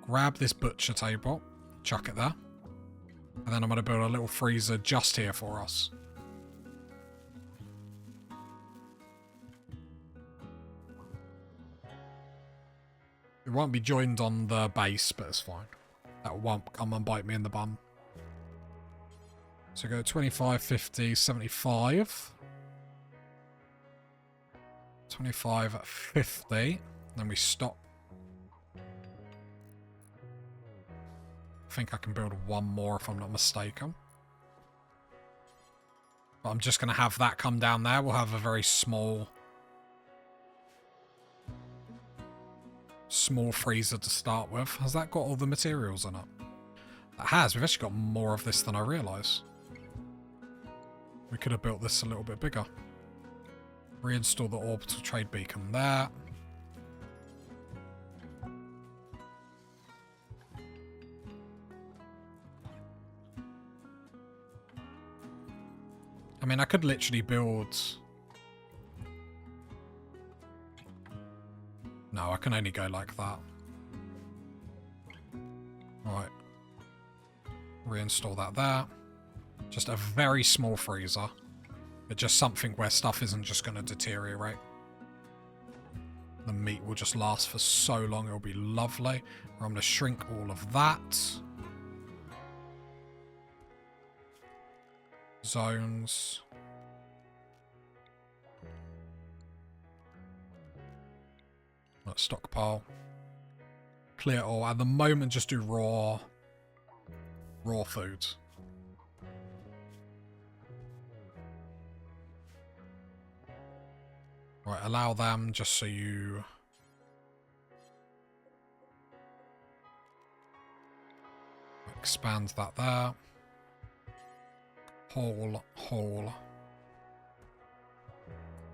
A: Grab this butcher table. Chuck it there. And then I'm going to build a little freezer just here for us. It won't be joined on the base, but it's fine. That won't come and bite me in the bum. So go 25, 50, 75. 25, 50. Then we stop. I think I can build one more if I'm not mistaken. But I'm just going to have that come down there. We'll have a very small freezer to start with. Has that got all the materials in it? It has. We've actually got more of this than I realise. We could have built this a little bit bigger. Reinstall the orbital trade beacon there. I mean, I could literally build... No, I can only go like that. Right. Reinstall that there. Just a very small freezer. But just something where stuff isn't just going to deteriorate. The meat will just last for so long, it'll be lovely. I'm going to shrink all of that. Zones. Let's stockpile. Clear all. At the moment, just do raw foods. Right, allow them just so you... Expand that there. Haul.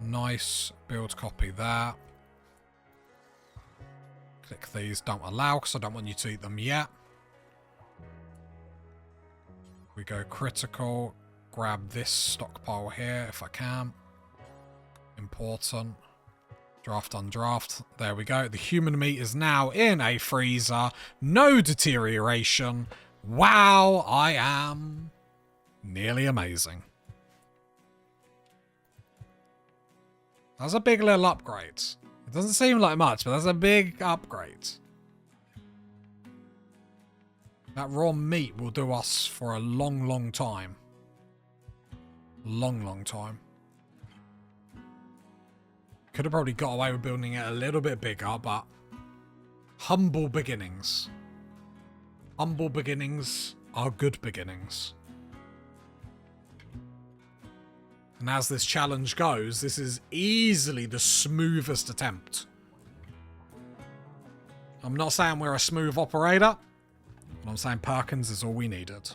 A: Nice. Build copy there. Click these. Don't allow because I don't want you to eat them yet. We go critical. Grab this stockpile here if I can. Important. Draft on draft. There we go. The human meat is now in a freezer. No deterioration. Wow, I am nearly amazing. That's a big little upgrade. It doesn't seem like much, but that's a big upgrade. That raw meat will do us for a long, long time. Long, long time. Could have probably got away with building it a little bit bigger, but humble beginnings. Humble beginnings are good beginnings. And as this challenge goes, this is easily the smoothest attempt. I'm not saying we're a smooth operator, but I'm saying Perkins is all we needed.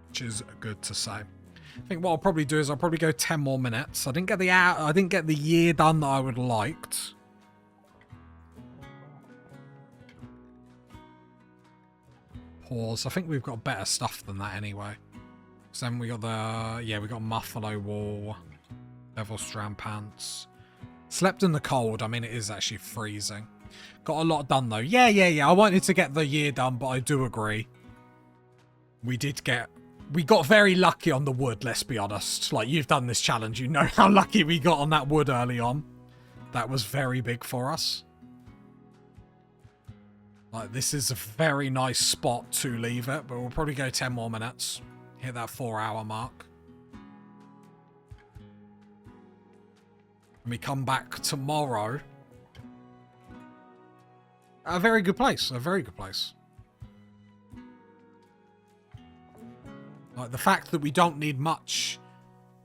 A: Which is good to say. I think what I'll probably do is I'll probably go 10 more minutes. I didn't get the year done that I would have liked. pause. I think we've got better stuff than that anyway. So then we got the... Yeah, we got Muffalo Wool. Devil Strand Pants. Slept in the cold. I mean, it is actually freezing. Got a lot done, though. Yeah. I wanted to get the year done, but I do agree. We got very lucky on the wood, let's be honest. Like, you've done this challenge. You know how lucky we got on that wood early on. That was very big for us. Like, this is a very nice spot to leave it, but we'll probably go 10 more minutes. Hit that 4-hour mark. When we come back tomorrow. A very good place. A very good place. Like, the fact that we don't need much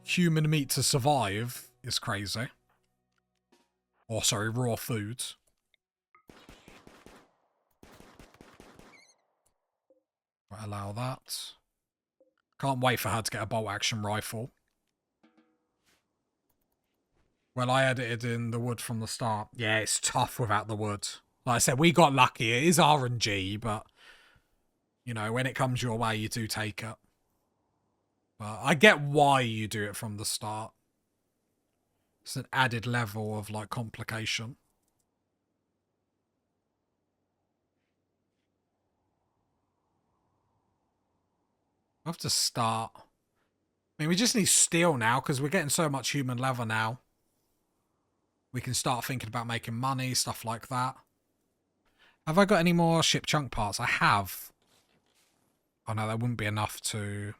A: human meat to survive is crazy. Or, sorry, raw foods. Allow that. Can't wait for her to get a bolt action rifle. Well, I edited in the wood from the start. Yeah, it's tough without the wood. Like I said, we got lucky. It is RNG, but, you know, when it comes your way, you do take it. But I get why you do it from the start. It's an added level of, like, complication. I have to start. I mean, we just need steel now because we're getting so much human leather now. We can start thinking about making money, stuff like that. Have I got any more ship chunk parts? I have. Oh no, that wouldn't be enough to...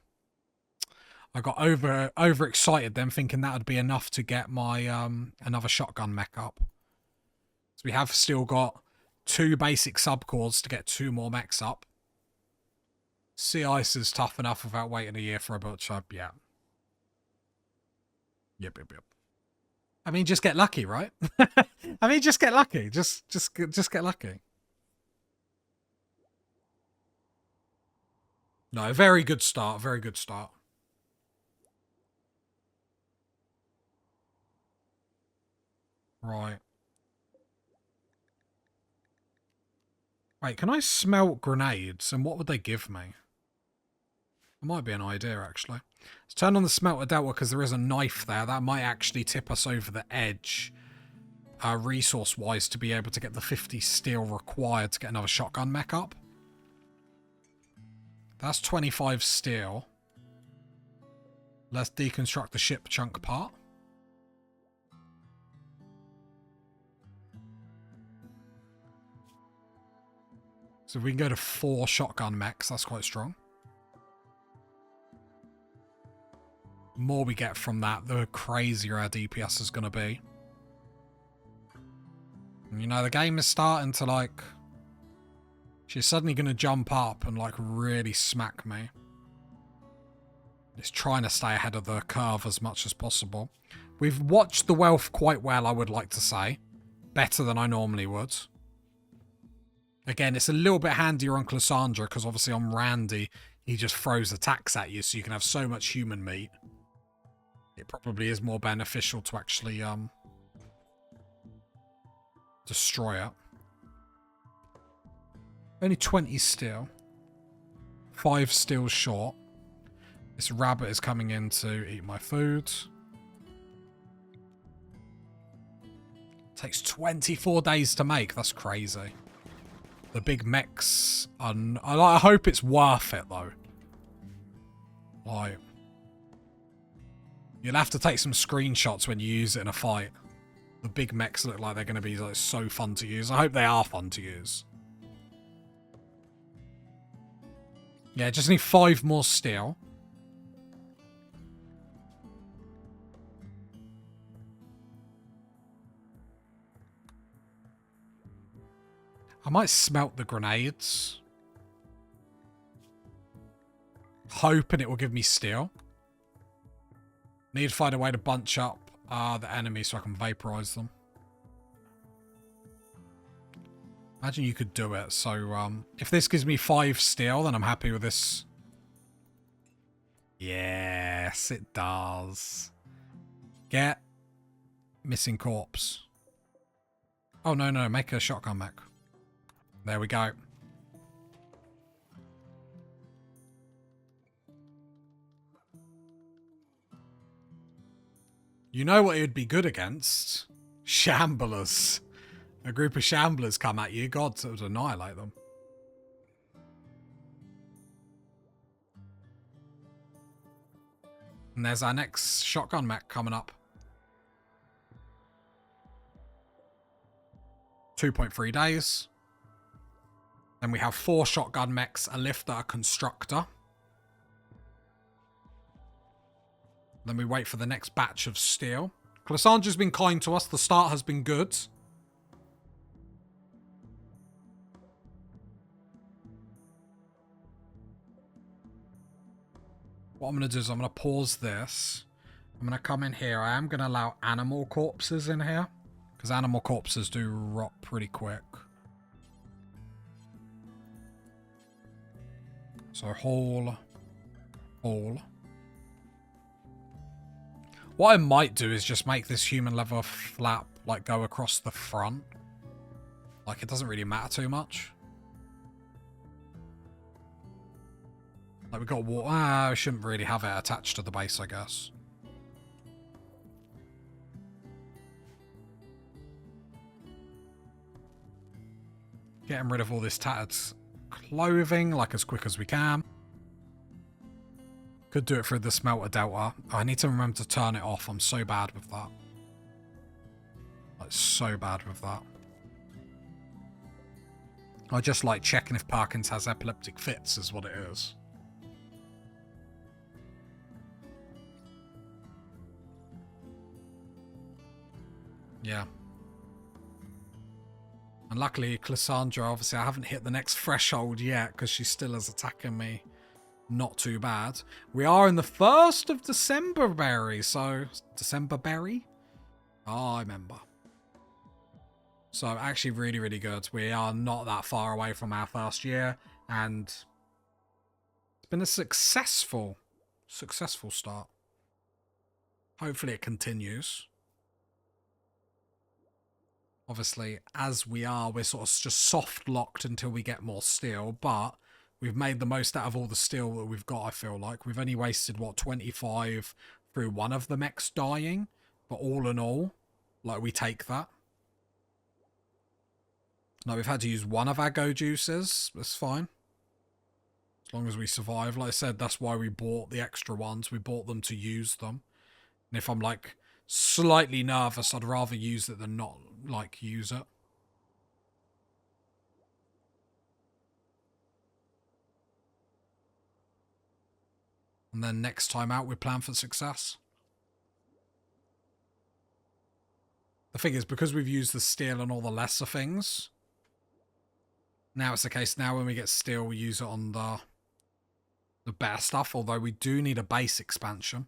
A: I got overexcited then, thinking that would be enough to get my another shotgun mech up. So we have still got 2 basic subcores to get 2 more mechs up. Sea ice is tough enough without waiting a year for a butcher. Yeah. Yep. I mean, just get lucky, right? I mean, just get lucky. Just get lucky. No, very good start. Very good start. Right. Wait, can I smelt grenades? And what would they give me? That might be an idea, actually. Let's turn on the smelter delta because there is a knife there. That might actually tip us over the edge, resource-wise, to be able to get the 50 steel required to get another shotgun mech up. That's 25 steel. Let's deconstruct the ship chunk part. So if we can go to 4 shotgun mechs, that's quite strong. The more we get from that, the crazier our DPS is going to be. And, you know, the game is starting to, like... She's suddenly going to jump up and, like, really smack me. It's trying to stay ahead of the curve as much as possible. We've watched the wealth quite well, I would like to say. Better than I normally would. Again, it's a little bit handier on Cassandra, because obviously on Randy, he just throws attacks at you, so you can have so much human meat. It probably is more beneficial to actually destroy it. Only 20 steel. 5 steel short. This rabbit is coming in to eat my food. Takes 24 days to make. That's crazy. The big mechs. I hope it's worth it, though. Like, you'll have to take some screenshots when you use it in a fight. The big mechs look like they're going to be like, so fun to use. I hope they are fun to use. Yeah, just need 5 more steel. I might smelt the grenades. Hoping it will give me steel. Need to find a way to bunch up the enemy so I can vaporize them. Imagine you could do it. So, if this gives me 5 steel, then I'm happy with this. Yes, it does. Get missing corpse. Oh, no, make a shotgun mech. There we go. You know what it would be good against? Shamblers. A group of shamblers come at you. God, it would annihilate them. And there's our next shotgun mech coming up. 2.3 days. Then we have 4 shotgun mechs, a lifter, a constructor. Then we wait for the next batch of steel. Cassandra's been kind to us. The start has been good. What I'm going to do is I'm going to pause this. I'm going to come in here. I am going to allow animal corpses in here. Because animal corpses do rot pretty quick. So haul. What I might do is just make this human leather flap like go across the front. Like it doesn't really matter too much. Like we got water. We shouldn't really have it attached to the base, I guess. Getting rid of all this tattered clothing like as quick as we can. Could do it through the smelter delta. I need to remember to turn it off. I'm so bad with that. Like so bad with that. I just like checking if Parkins has epileptic fits is what it is. Yeah. And luckily, Cassandra, obviously I haven't hit the next threshold yet because she still is attacking me. Not too bad. We are in the 1st of December, Berry. So, December Berry? Oh, I remember. So, actually really, really good. We are not that far away from our first year. And it's been a successful start. Hopefully it continues. Obviously, as we are, we're sort of just soft locked until we get more steel, but we've made the most out of all the steel that we've got, I feel like. We've only wasted, what, 25 through one of the mechs dying, but all in all, like, we take that. Now, we've had to use one of our go juices. That's fine. As long as we survive. Like I said, that's why we bought the extra ones. We bought them to use them. And if I'm, like, slightly nervous, I'd rather use it than not, like, use it. And then next time out, we plan for success. The thing is, because we've used the steel and all the lesser things, now it's the case, now when we get steel, we use it on the better stuff, although we do need a base expansion.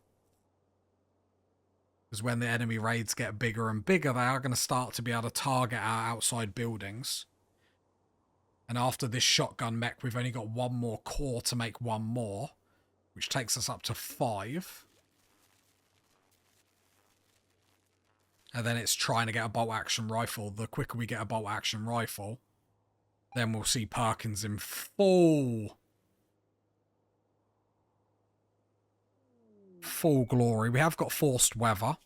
A: Because when the enemy raids get bigger and bigger, they are going to start to be able to target our outside buildings. And after this shotgun mech, we've only got one more core to make one more, which takes us up to 5. And then it's trying to get a bolt action rifle. The quicker we get a bolt action rifle, then we'll see Parkins in full glory. We have got forced weather.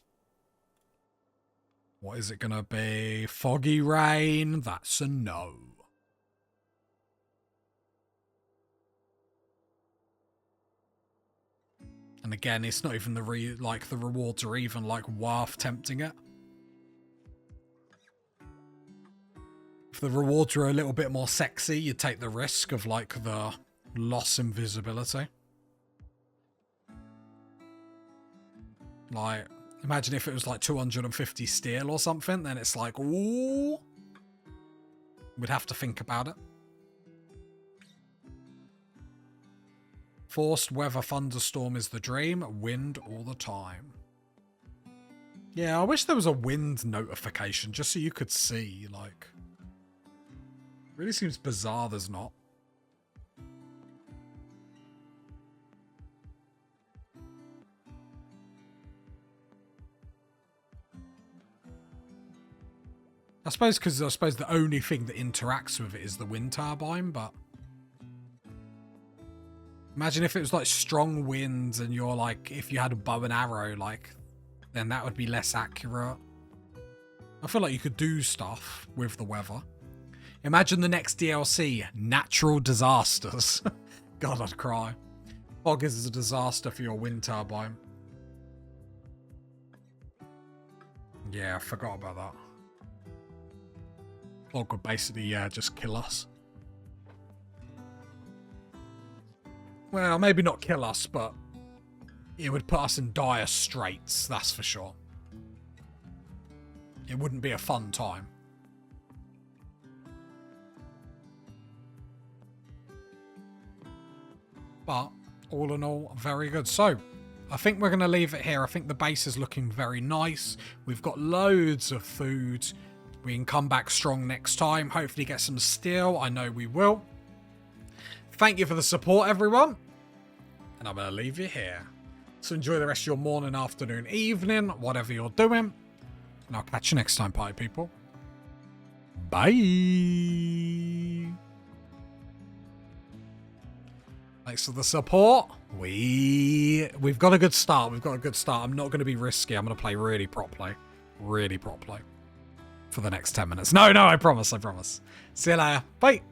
A: What is it going to be? Foggy rain? That's a no. And again, it's not even the rewards are even like worth tempting it. If the rewards are a little bit more sexy, you take the risk of like the loss in visibility. Like, imagine if it was like 250 steel or something, then it's like, ooh. We'd have to think about it. Forced weather thunderstorm is the dream. Wind all the time. Yeah, I wish there was a wind notification just so you could see, like. Really seems bizarre there's not. I suppose because the only thing that interacts with it is the wind turbine, but imagine if it was like strong winds and you're like, if you had a bow and arrow, like then that would be less accurate. I feel like you could do stuff with the weather. Imagine the next DLC, natural disasters. God, I'd cry. Fog is a disaster for your wind turbine. Yeah, I forgot about that. Fog would basically, just kill us. Well, maybe not kill us, but it would put us in dire straits, that's for sure. It wouldn't be a fun time. But, all in all, very good. So, I think we're going to leave it here. I think the base is looking very nice. We've got loads of food. We can come back strong next time. Hopefully get some steel. I know we will. Thank you for the support, everyone. And I'm going to leave you here. So enjoy the rest of your morning, afternoon, evening, whatever you're doing. And I'll catch you next time, party people. Bye. Thanks for the support. We've got a good start. We've got a good start. I'm not going to be risky. I'm going to play really properly. Really properly. For the next 10 minutes. No, I promise. I promise. See you later. Bye.